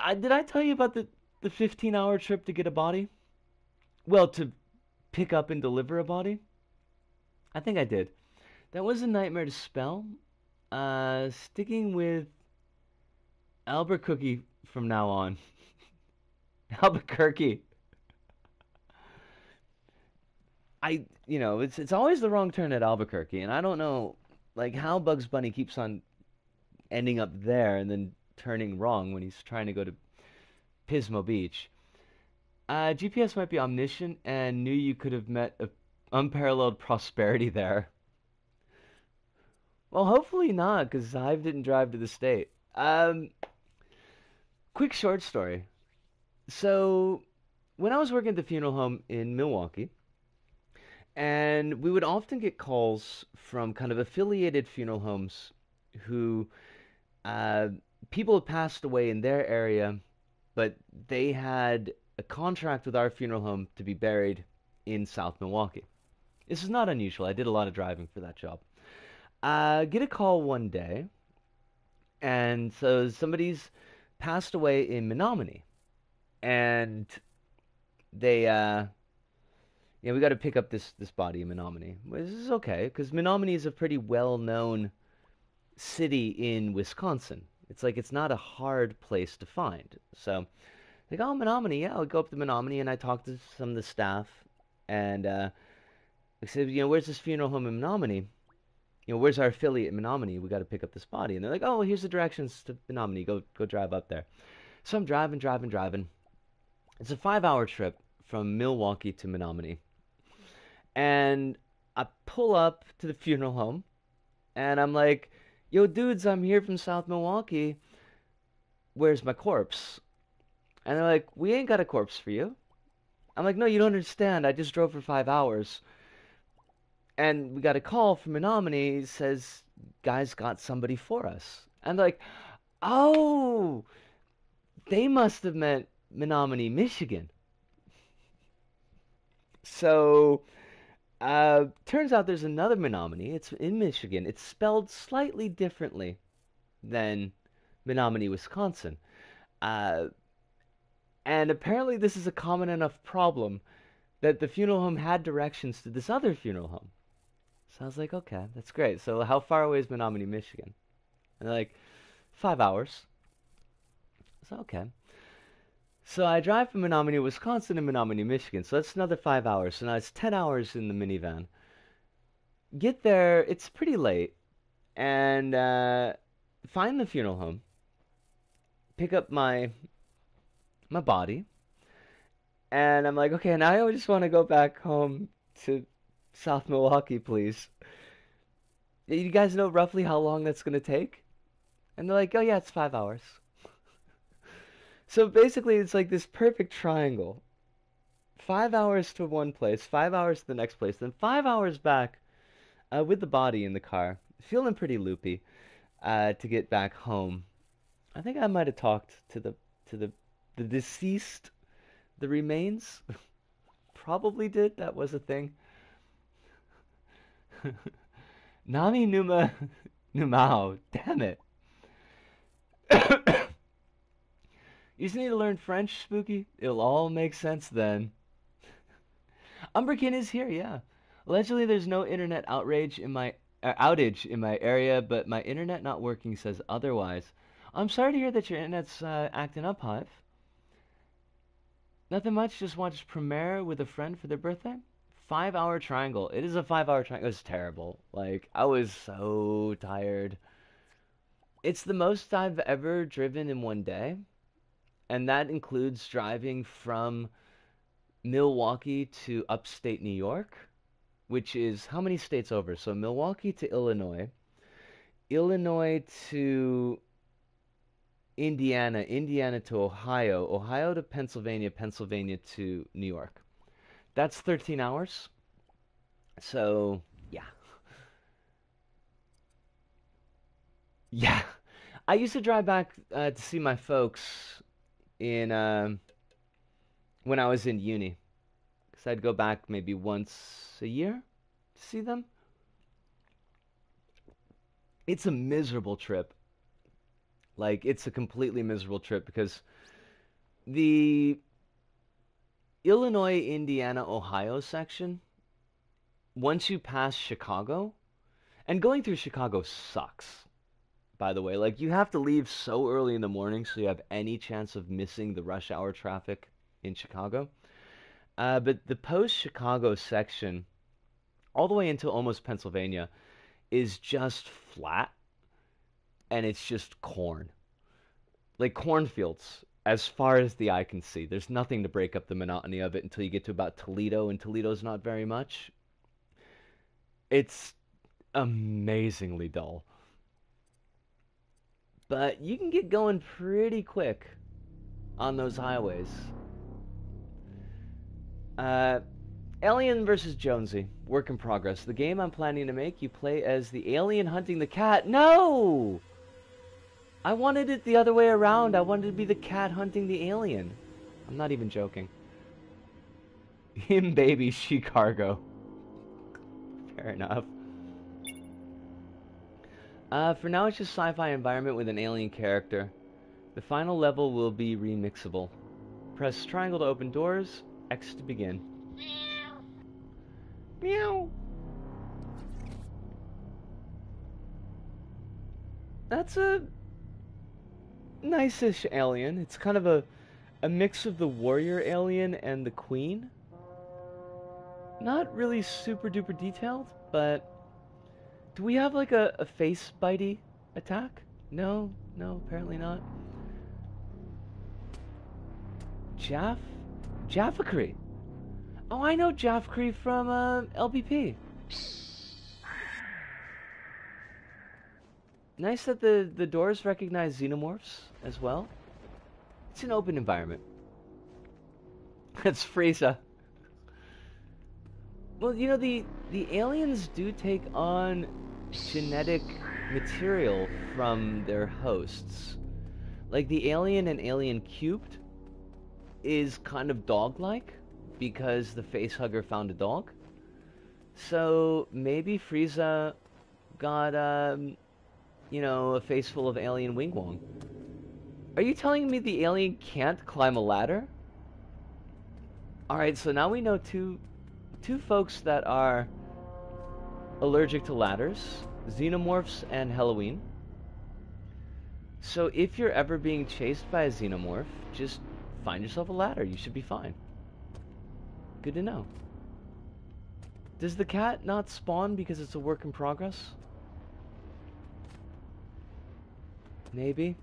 [SPEAKER 1] I did I tell you about the 15-hour trip to get a body? Well, to pick up and deliver a body. I think I did. That was a nightmare to spell. Sticking with Albuquerque from now on. Albuquerque. It's always the wrong turn at Albuquerque, and I don't know, like how Bugs Bunny keeps on ending up there and then turning wrong when he's trying to go to Pismo Beach. GPS might be omniscient and knew you could have met a unparalleled prosperity there. Well, hopefully not, because Hive didn't drive to the state. Quick short story. So, when I was working at the funeral home in Milwaukee, and we would often get calls from kind of affiliated funeral homes who uh, people had passed away in their area, but they had a contract with our funeral home to be buried in South Milwaukee. This is not unusual. I did a lot of driving for that job. Get a call one day, and so somebody's passed away in Menominee, and they we got to pick up this body in Menominee. Well, this is okay because Menominee is a pretty well known city in Wisconsin. It's like it's not a hard place to find. So they go, oh, Menominee, yeah, I'll go up to Menominee, and I talked to some of the staff, and I said, where's this funeral home in Menominee? Where's our affiliate in Menominee? We got to pick up this body. And they're like, oh, well, here's the directions to Menominee. Go drive up there. So I'm driving. It's a 5-hour trip from Milwaukee to Menominee. And I pull up to the funeral home, and I'm like, yo, dudes, I'm here from South Milwaukee. Where's my corpse? And they're like, we ain't got a corpse for you. I'm like, no, you don't understand. I just drove for 5 hours. And we got a call from Menominee. Says, guys got somebody for us. And they're like, oh, they must have meant Menominee, Michigan. So, turns out there's another Menominee. It's in Michigan. It's spelled slightly differently than Menominee, Wisconsin. And apparently this is a common enough problem that the funeral home had directions to this other funeral home. So I was like, okay, that's great. So how far away is Menominee, Michigan? And they're like, 5 hours. So okay. So I drive from Menominee, Wisconsin to Menominee, Michigan. So that's another 5 hours. So now it's 10 hours in the minivan. Get there, it's pretty late. And find the funeral home. Pick up my body. And I'm like, okay, now I just want to go back home to South Milwaukee, please. You guys know roughly how long that's going to take? And they're like, oh yeah, it's 5 hours. So basically, it's like this perfect triangle. 5 hours to one place, 5 hours to the next place, then 5 hours back with the body in the car. Feeling pretty loopy to get back home. I think I might have talked to the deceased, the remains. Probably did. That was a thing. Nami Numa Numao. Damn it. You just need to learn French, Spooky. It'll all make sense then. Umberkin is here, yeah. Allegedly, there's no internet outage in my area, but my internet not working says otherwise. I'm sorry to hear that your internet's acting up, Hive. Nothing much. Just watched Premiere with a friend for their birthday. 5-hour triangle. It is a 5-hour triangle. It was terrible. Like, I was so tired. It's the most I've ever driven in one day. And that includes driving from Milwaukee to upstate New York, which is how many states over? So Milwaukee to Illinois, Illinois to Indiana, Indiana to Ohio, Ohio to Pennsylvania, Pennsylvania to New York. That's 13 hours. So, yeah. Yeah. I used to drive back to see my folks in when I was in uni. Because I'd go back maybe once a year to see them. It's a miserable trip. Like, it's a completely miserable trip because the Illinois, Indiana, Ohio section, once you pass Chicago, and going through Chicago sucks, by the way. Like, you have to leave so early in the morning so you have any chance of missing the rush hour traffic in Chicago. But the post-Chicago section, all the way into almost Pennsylvania, is just flat, and it's just corn. Like cornfields, as far as the eye can see. There's nothing to break up the monotony of it until you get to about Toledo, and Toledo's not very much. It's amazingly dull. But you can get going pretty quick on those highways. Uh, Alien vs. Jonesy, work in progress. The game I'm planning to make, you play as the alien hunting the cat. No! I wanted it the other way around. I wanted to be the cat hunting the alien. I'm not even joking. Him baby, she cargo. Fair enough. For now, it's just sci-fi environment with an alien character. The final level will be remixable. Press triangle to open doors, X to begin. Meow. That's a nice-ish alien. It's kind of a mix of the warrior alien and the queen. Not really super duper detailed, but do we have like a face bitey attack? No, apparently not. Jaffacree. Oh, I know Jaffacree from LBP. Nice that the doors recognize xenomorphs as well. It's an open environment. It's Frieza. Well, you know, the aliens do take on genetic material from their hosts. Like the alien in Alien Cubed is kind of dog-like because the facehugger found a dog. So maybe Frieza got, you know, a face full of alien wingwong. Are you telling me the alien can't climb a ladder? Alright, so now we know two folks that are allergic to ladders, xenomorphs and Halloween. So if you're ever being chased by a xenomorph, just find yourself a ladder. You should be fine. Good to know. Does the cat not spawn because it's a work in progress? Maybe.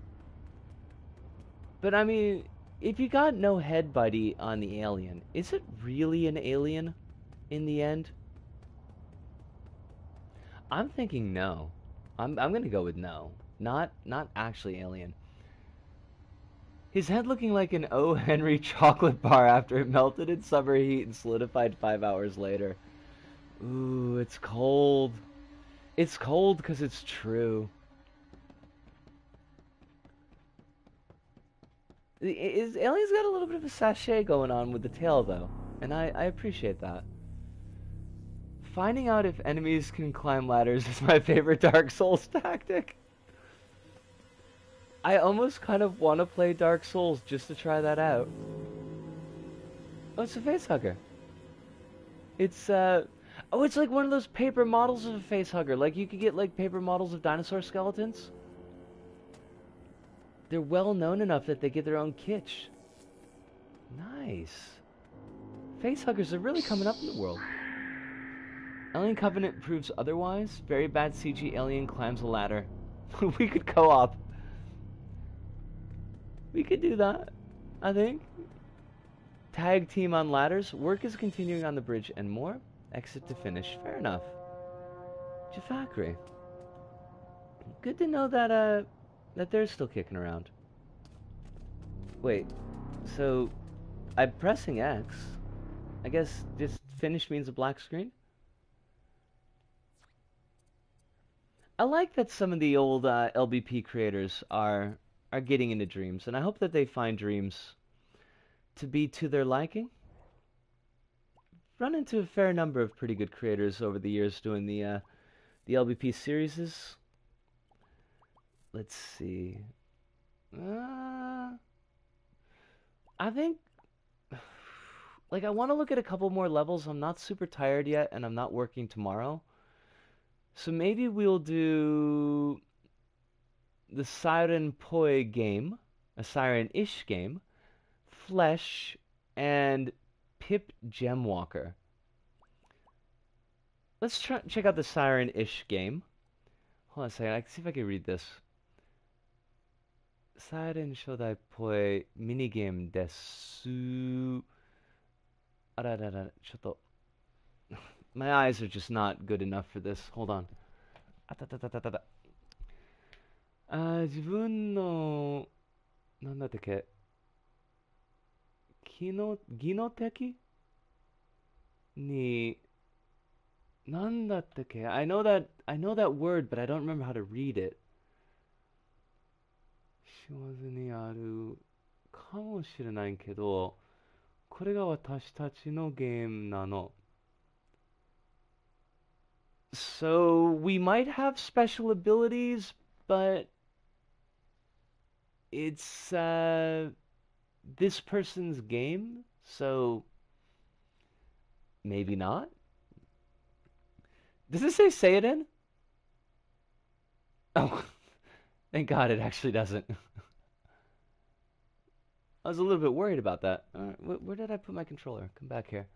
[SPEAKER 1] But I mean, if you got no head buddy on the alien, is it really an alien in the end? I'm thinking no. I'm gonna go with no. Not actually alien. His head looking like an O. Henry chocolate bar after it melted in summer heat and solidified 5 hours later. Ooh, it's cold. It's cold because it's true. Alien's got a little bit of a sachet going on with the tail, though. And I appreciate that. Finding out if enemies can climb ladders is my favorite Dark Souls tactic. I almost kind of want to play Dark Souls just to try that out. Oh, it's a facehugger. It's, oh, it's like one of those paper models of a facehugger. Like, you could get, like, paper models of dinosaur skeletons. They're well known enough that they get their own kitsch. Nice. Facehuggers are really coming up in the world. Alien Covenant proves otherwise. Very bad CG alien climbs a ladder. We could co-op. We could do that, I think. Tag team on ladders. Work is continuing on the bridge and more. Exit to finish. Fair enough. Jafakri. Good to know that, that they're still kicking around. Wait, so I'm pressing X. I guess just finish means a black screen? I like that some of the old LBP creators are getting into dreams, and I hope that they find dreams to be to their liking. Run into a fair number of pretty good creators over the years doing the LBP series. Let's see. I think like I want to look at a couple more levels. I'm not super tired yet, and I'm not working tomorrow. So maybe we'll do the Siren Poi game, a Siren-ish game, Flesh, and Pip Gemwalker. Let's check out the Siren-ish game. Hold on a second, I can see if I can read this. Siren Shodai Poi minigame desu. Ararara, chotto. My eyes are just not good enough for this. Hold on. 自分の、なんだったっけ、技能的に、なんだったっけ I know that word, but I don't remember how to read it. 知らずにあるかもしれないけど、これが私たちのゲームなの。So we might have special abilities, but it's this person's game, so maybe not. Does it say it in? Oh, thank God it actually doesn't. I was a little bit worried about that. Where did I put my controller? Come back here.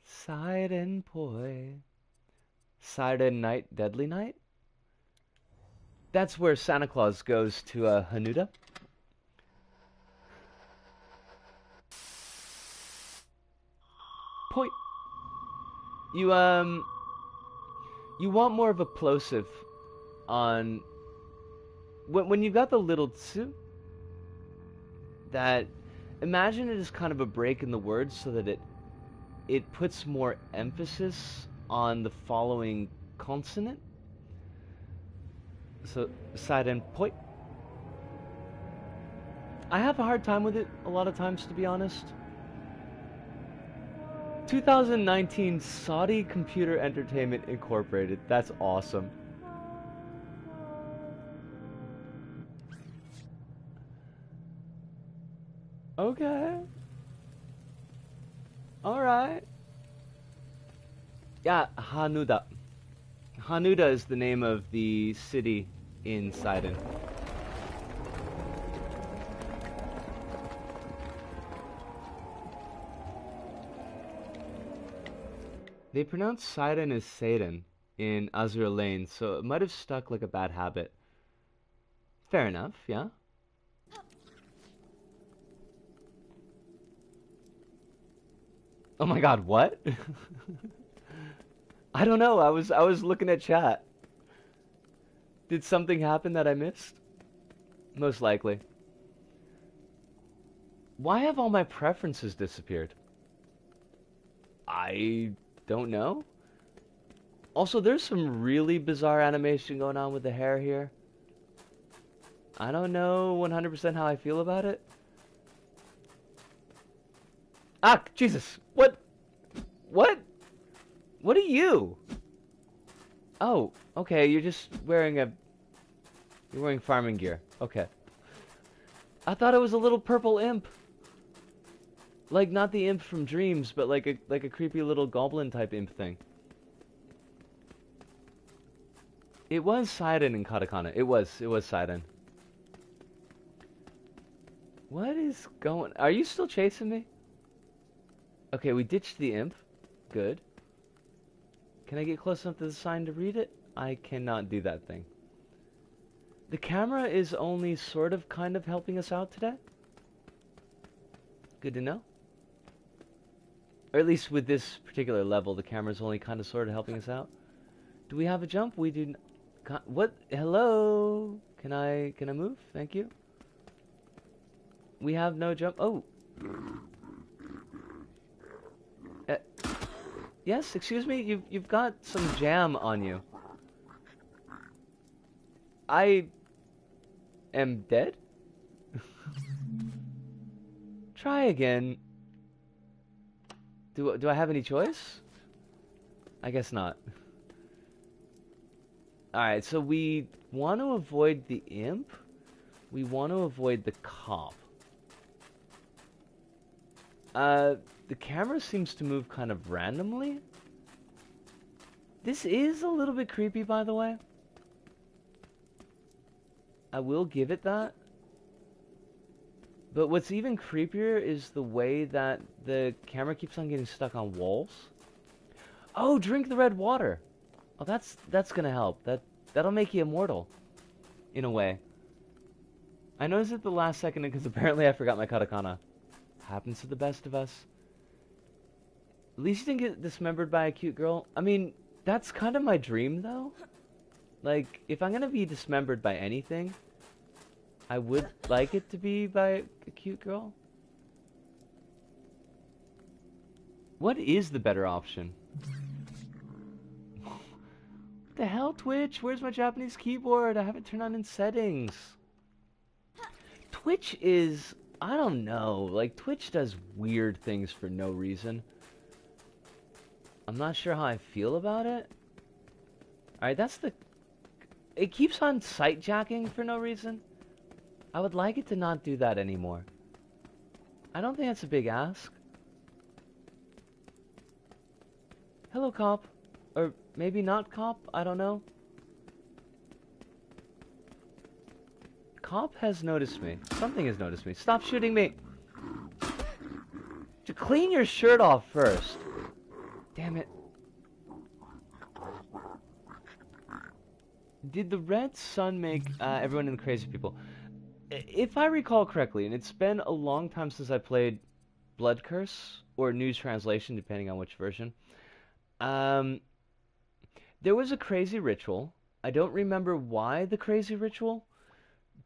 [SPEAKER 1] Siren Poi. Siren Night, Deadly Night? That's where Santa Claus goes to Hanuda. Poi. You want more of a plosive on when you've got the little tsu, that imagine it as kind of a break in the words so that it puts more emphasis on the following consonant. So siren poi. I have a hard time with it a lot of times, to be honest. 2019 Saudi Computer Entertainment Incorporated. That's awesome. Okay. Alright. Yeah, Hanuda. Hanuda is the name of the city in Sidon. They pronounce Sidon as Satan in Azure Lane, so it might have stuck like a bad habit. Fair enough, yeah? Oh my god, what? I don't know, I was looking at chat. Did something happen that I missed? Most likely. Why have all my preferences disappeared? I don't know. Also, there's some really bizarre animation going on with the hair here. I don't know 100% how I feel about it. Ah, Jesus. What? What? What are you? Oh, okay, you're just wearing you're wearing farming gear. Okay. I thought it was a little purple imp. Like, not the imp from Dreams, but like a creepy little goblin type imp thing. It was Sidon in Katakana. It was Sidon. What is going... Are you still chasing me? Okay, we ditched the imp. Good. Can I get close enough to the sign to read it? I cannot do that thing. The camera is only sort of kind of helping us out today. Good to know. Or at least with this particular level, the camera's only kind of sort of helping us out. Do we have a jump? We do not... What? Hello? Can I move? Thank you. We have no jump. Oh. Yes, excuse me? You've got some jam on you. I am dead? Try again. Do I have any choice? I guess not. Alright, so we want to avoid the imp. We want to avoid the cop. The camera seems to move kind of randomly. This is a little bit creepy, by the way. I will give it that. But what's even creepier is the way that the camera keeps on getting stuck on walls. Oh, drink the red water. Oh, that's gonna help. That'll make you immortal, in a way. I noticed it the last second because apparently I forgot my katakana. Happens to the best of us. At least you didn't get dismembered by a cute girl. I mean, that's kind of my dream, though. Like, if I'm gonna be dismembered by anything, I would like it to be by a cute girl. What is the better option? What the hell, Twitch? Where's my Japanese keyboard? I have it turned on in settings. Twitch is... I don't know. Like, Twitch does weird things for no reason. I'm not sure how I feel about it. Alright, that's the... It keeps on sight jacking for no reason. I would like it to not do that anymore. I don't think that's a big ask. Hello, cop. Or maybe not cop, I don't know. Cop has noticed me. Something has noticed me. Stop shooting me! To clean your shirt off first. Damn it. Did the red sun make everyone in the crazy people? If I recall correctly, and it's been a long time since I played Blood Curse, or News Translation, depending on which version, there was a crazy ritual. I don't remember why the crazy ritual,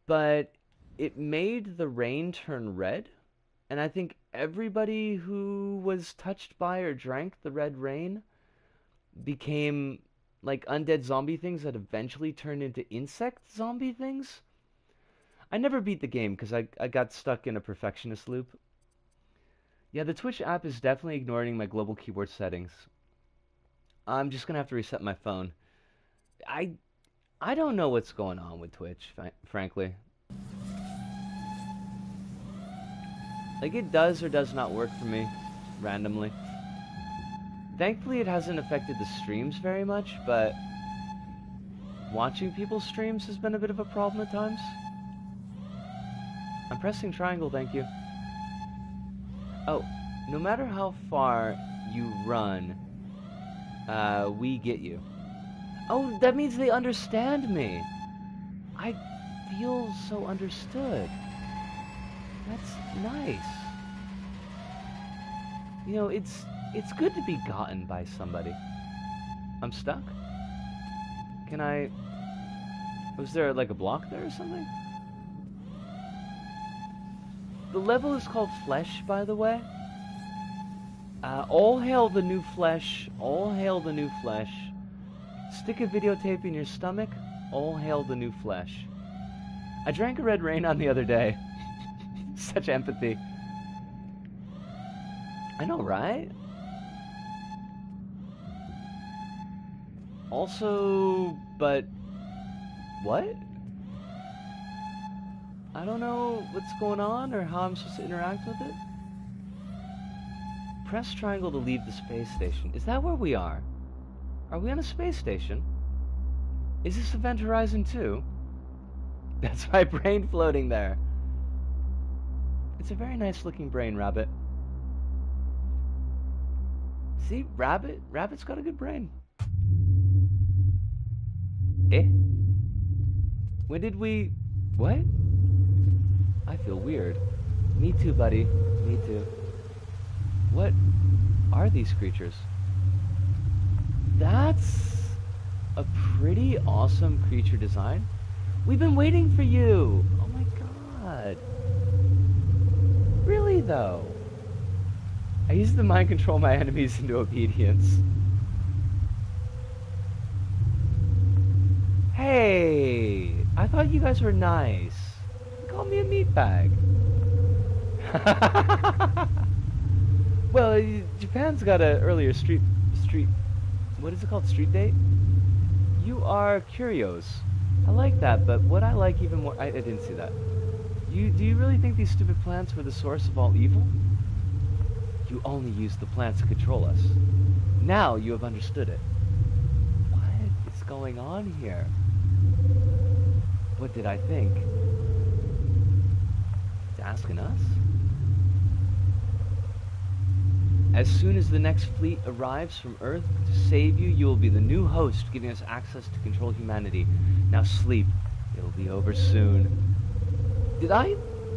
[SPEAKER 1] but it made the rain turn red, and I think everybody who was touched by or drank the red rain became like undead zombie things that eventually turned into insect zombie things. I never beat the game because I got stuck in a perfectionist loop. Yeah, the Twitch app is definitely ignoring my global keyboard settings. I'm just gonna have to reset my phone. I don't know what's going on with Twitch, frankly. Like, it does or does not work for me, randomly. Thankfully, it hasn't affected the streams very much, but watching people's streams has been a bit of a problem at times. I'm pressing triangle, thank you. Oh, no matter how far you run, we get you. Oh, that means they understand me. I feel so understood. That's nice. You know, it's good to be gotten by somebody. I'm stuck? Can I... Was there like a block there or something? The level is called Flesh, by the way. All hail the new flesh. All hail the new flesh. Stick a videotape in your stomach. All hail the new flesh. I drank a red rain on the other day. Such empathy. I know, right? Also, but... What? I don't know what's going on or how I'm supposed to interact with it. Press triangle to leave the space station. Is that where we are? Are we on a space station? Is this Event Horizon 2? That's my brain floating there. It's a very nice looking brain, Rabbit. See, Rabbit's got a good brain. Eh? When did we... What? I feel weird. Me too, buddy. Me too. What are these creatures? That's a pretty awesome creature design. We've been waiting for you. Oh my god. Really, though? I use the mind control my enemies into obedience. Hey! I thought you guys were nice. Call me a meatbag. Well, Japan's got a earlier street. What is it called? Street date. You are curios. I like that, but what I like even more, I didn't see that. Do you really think these stupid plants were the source of all evil? You only used the plants to control us. Now you have understood it. What is going on here? What did I think? It's asking us? As soon as the next fleet arrives from Earth to save you, you will be the new host, giving us access to control humanity. Now sleep. It'll be over soon. Did I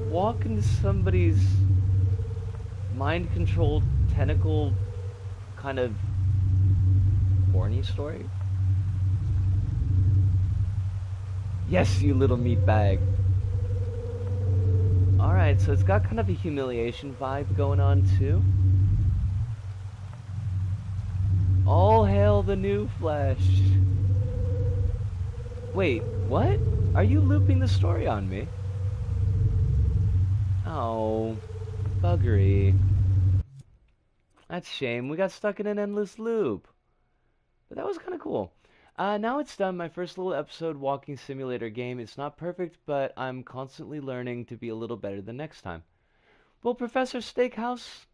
[SPEAKER 1] walk into somebody's mind-controlled tentacle kind of horny story? Yes, you little meatbag. Alright, so it's got kind of a humiliation vibe going on too. All hail the new flesh. Wait, what? Are you looping the story on me? Oh, buggery. That's a shame. We got stuck in an endless loop. But that was kind of cool. Now it's done. My first little episode walking simulator game. It's not perfect, but I'm constantly learning to be a little better the next time. Well, Professor Steakhouse,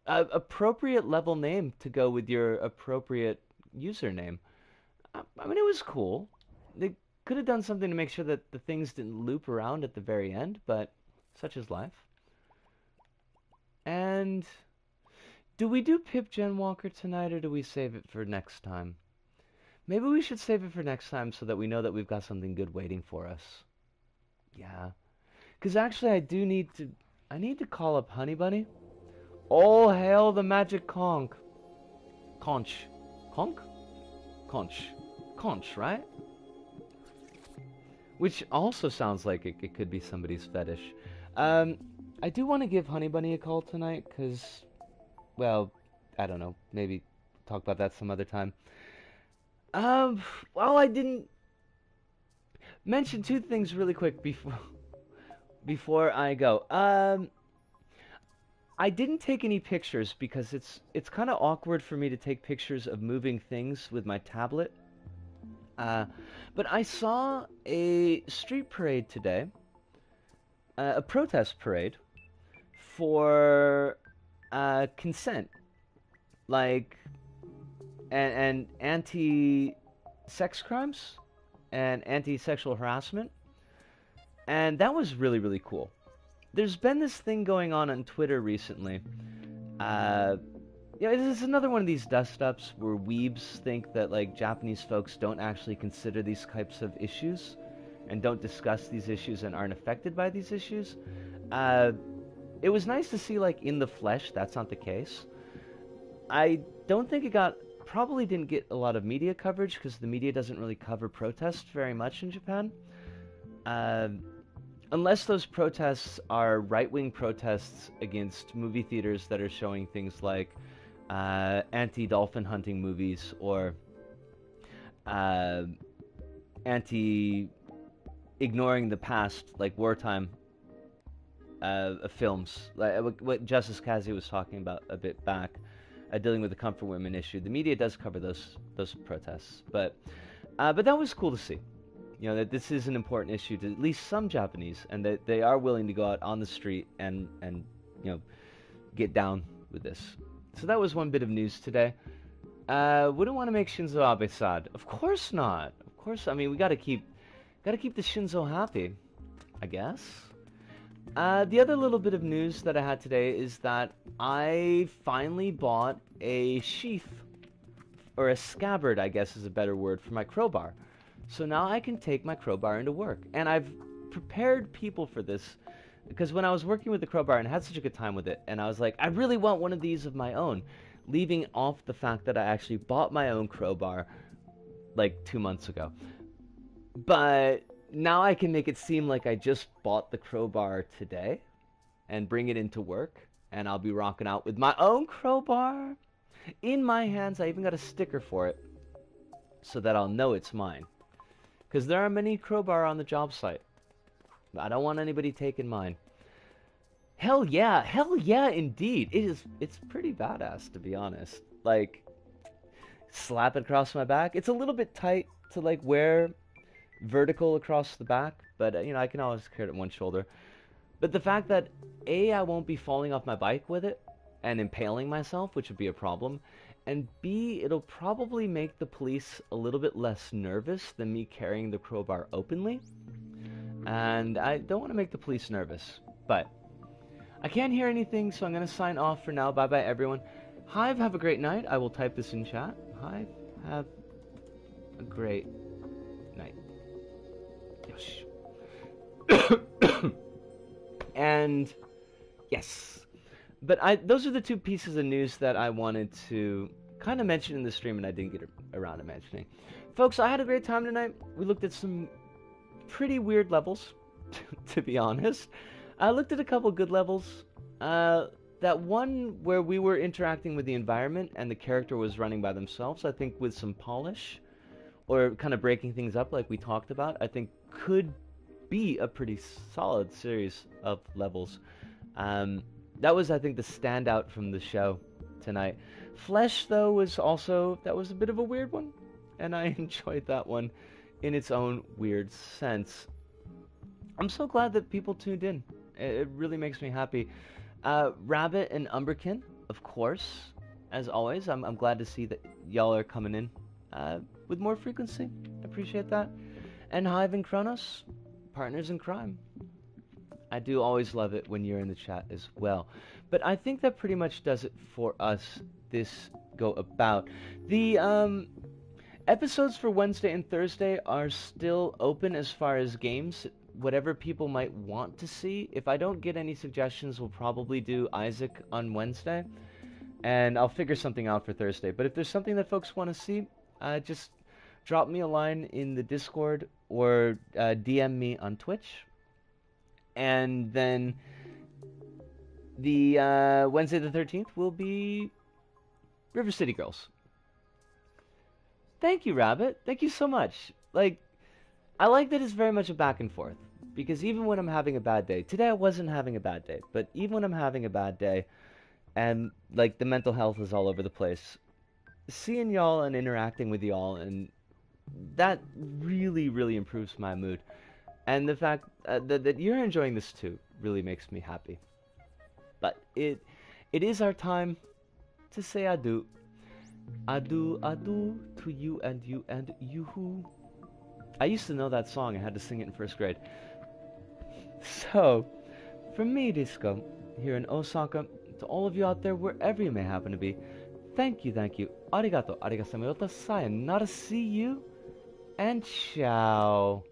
[SPEAKER 1] appropriate level name to go with your appropriate username. I mean, it was cool. They could have done something to make sure that the things didn't loop around at the very end, but such is life. And do we do Pip Genwalker tonight, or do we save it for next time? Maybe we should save it for next time so that we know that we've got something good waiting for us. Yeah. Because actually I need to call up Honey Bunny. All hail the magic conch. Conch. Conch? Conch. Conch, right? Which also sounds like it could be somebody's fetish. I do want to give Honey Bunny a call tonight, because, well, I don't know. Maybe talk about that some other time. Well, I didn't mention two things really quick before I go. I didn't take any pictures because it's kind of awkward for me to take pictures of moving things with my tablet. But I saw a street parade today, a protest parade for consent, like and anti-sex crimes and anti-sexual harassment, and that was really, really cool. There's been this thing going on Twitter recently. This is another one of these dust-ups where weebs think that, like, Japanese folks don't actually consider these types of issues and don't discuss these issues and aren't affected by these issues. It was nice to see, like, in the flesh, that's not the case. I don't think probably didn't get a lot of media coverage because the media doesn't really cover protests very much in Japan. Unless those protests are right-wing protests against movie theaters that are showing things like anti-dolphin hunting movies or anti-ignoring the past, like wartime films, like what Justice Kazi was talking about a bit back, dealing with the comfort women issue. The media does cover those protests, but that was cool to see. You know, that this is an important issue to at least some Japanese, and that they are willing to go out on the street and you know, get down with this. So that was one bit of news today. Wouldn't want to make Shinzo Abe sad. Of course not. Of course, I mean, we gotta keep the Shinzo happy, I guess. The other little bit of news that I had today is that I finally bought a sheath, or a scabbard, I guess is a better word, for my crowbar. So now I can take my crowbar into work. And I've prepared people for this, because when I was working with the crowbar and had such a good time with it, and I was like, I really want one of these of my own, leaving off the fact that I actually bought my own crowbar like 2 months ago. But now I can make it seem like I just bought the crowbar today and bring it into work, and I'll be rocking out with my own crowbar in my hands. I even got a sticker for it so that I'll know it's mine. Because there are many crowbar on the job site. I don't want anybody taking mine. Hell yeah, indeed. It's pretty badass, to be honest. Like, slap it across my back. It's a little bit tight to, like, wear vertical across the back, but, I can always carry it on one shoulder. But the fact that, A, I won't be falling off my bike with it and impaling myself, which would be a problem, and B, it'll probably make the police a little bit less nervous than me carrying the crowbar openly. And I don't want to make the police nervous, but I can't hear anything, so I'm going to sign off for now. Bye-bye, everyone. Hive, have a great night. I will type this in chat. Hive, have a great night. Yosh. And, yes. But those are the two pieces of news that I wanted to kind of mention in the stream and I didn't get around to mentioning. Folks, I had a great time tonight. We looked at some pretty weird levels, to be honest. I looked at a couple good levels. That one where we were interacting with the environment and the character was running by themselves, I think with some polish, or kind of breaking things up like we talked about, I think could be a pretty solid series of levels. That was, I think, the standout from the show tonight. Flesh, though, was also, that was a bit of a weird one, and I enjoyed that one in its own weird sense. I'm so glad that people tuned in. It really makes me happy. Rabbit and Umberkin, of course, as always. I'm glad to see that y'all are coming in with more frequency. I appreciate that. And Hive and Kronos, partners in crime. I do always love it when you're in the chat as well. But I think that pretty much does it for us this go about. The episodes for Wednesday and Thursday are still open as far as games. Whatever people might want to see. If I don't get any suggestions, we'll probably do Isaac on Wednesday. And I'll figure something out for Thursday. But if there's something that folks want to see, just drop me a line in the Discord or DM me on Twitch. And then the Wednesday the 13th will be River City Girls. Thank you, Rabbit. Thank you so much. Like, I like that it's very much a back and forth. Because even when I'm having a bad day, today I wasn't having a bad day, but even when I'm having a bad day, and like the mental health is all over the place, seeing y'all and interacting with y'all, and that really, really improves my mood. And the fact that you're enjoying this too really makes me happy. But it is our time to say adieu. Adieu, adieu to you and you and you. I used to know that song. I had to sing it in first grade. So, from me, Disco, here in Osaka, to all of you out there, wherever you may happen to be, thank you. Arigato, sayonara, see you, and ciao.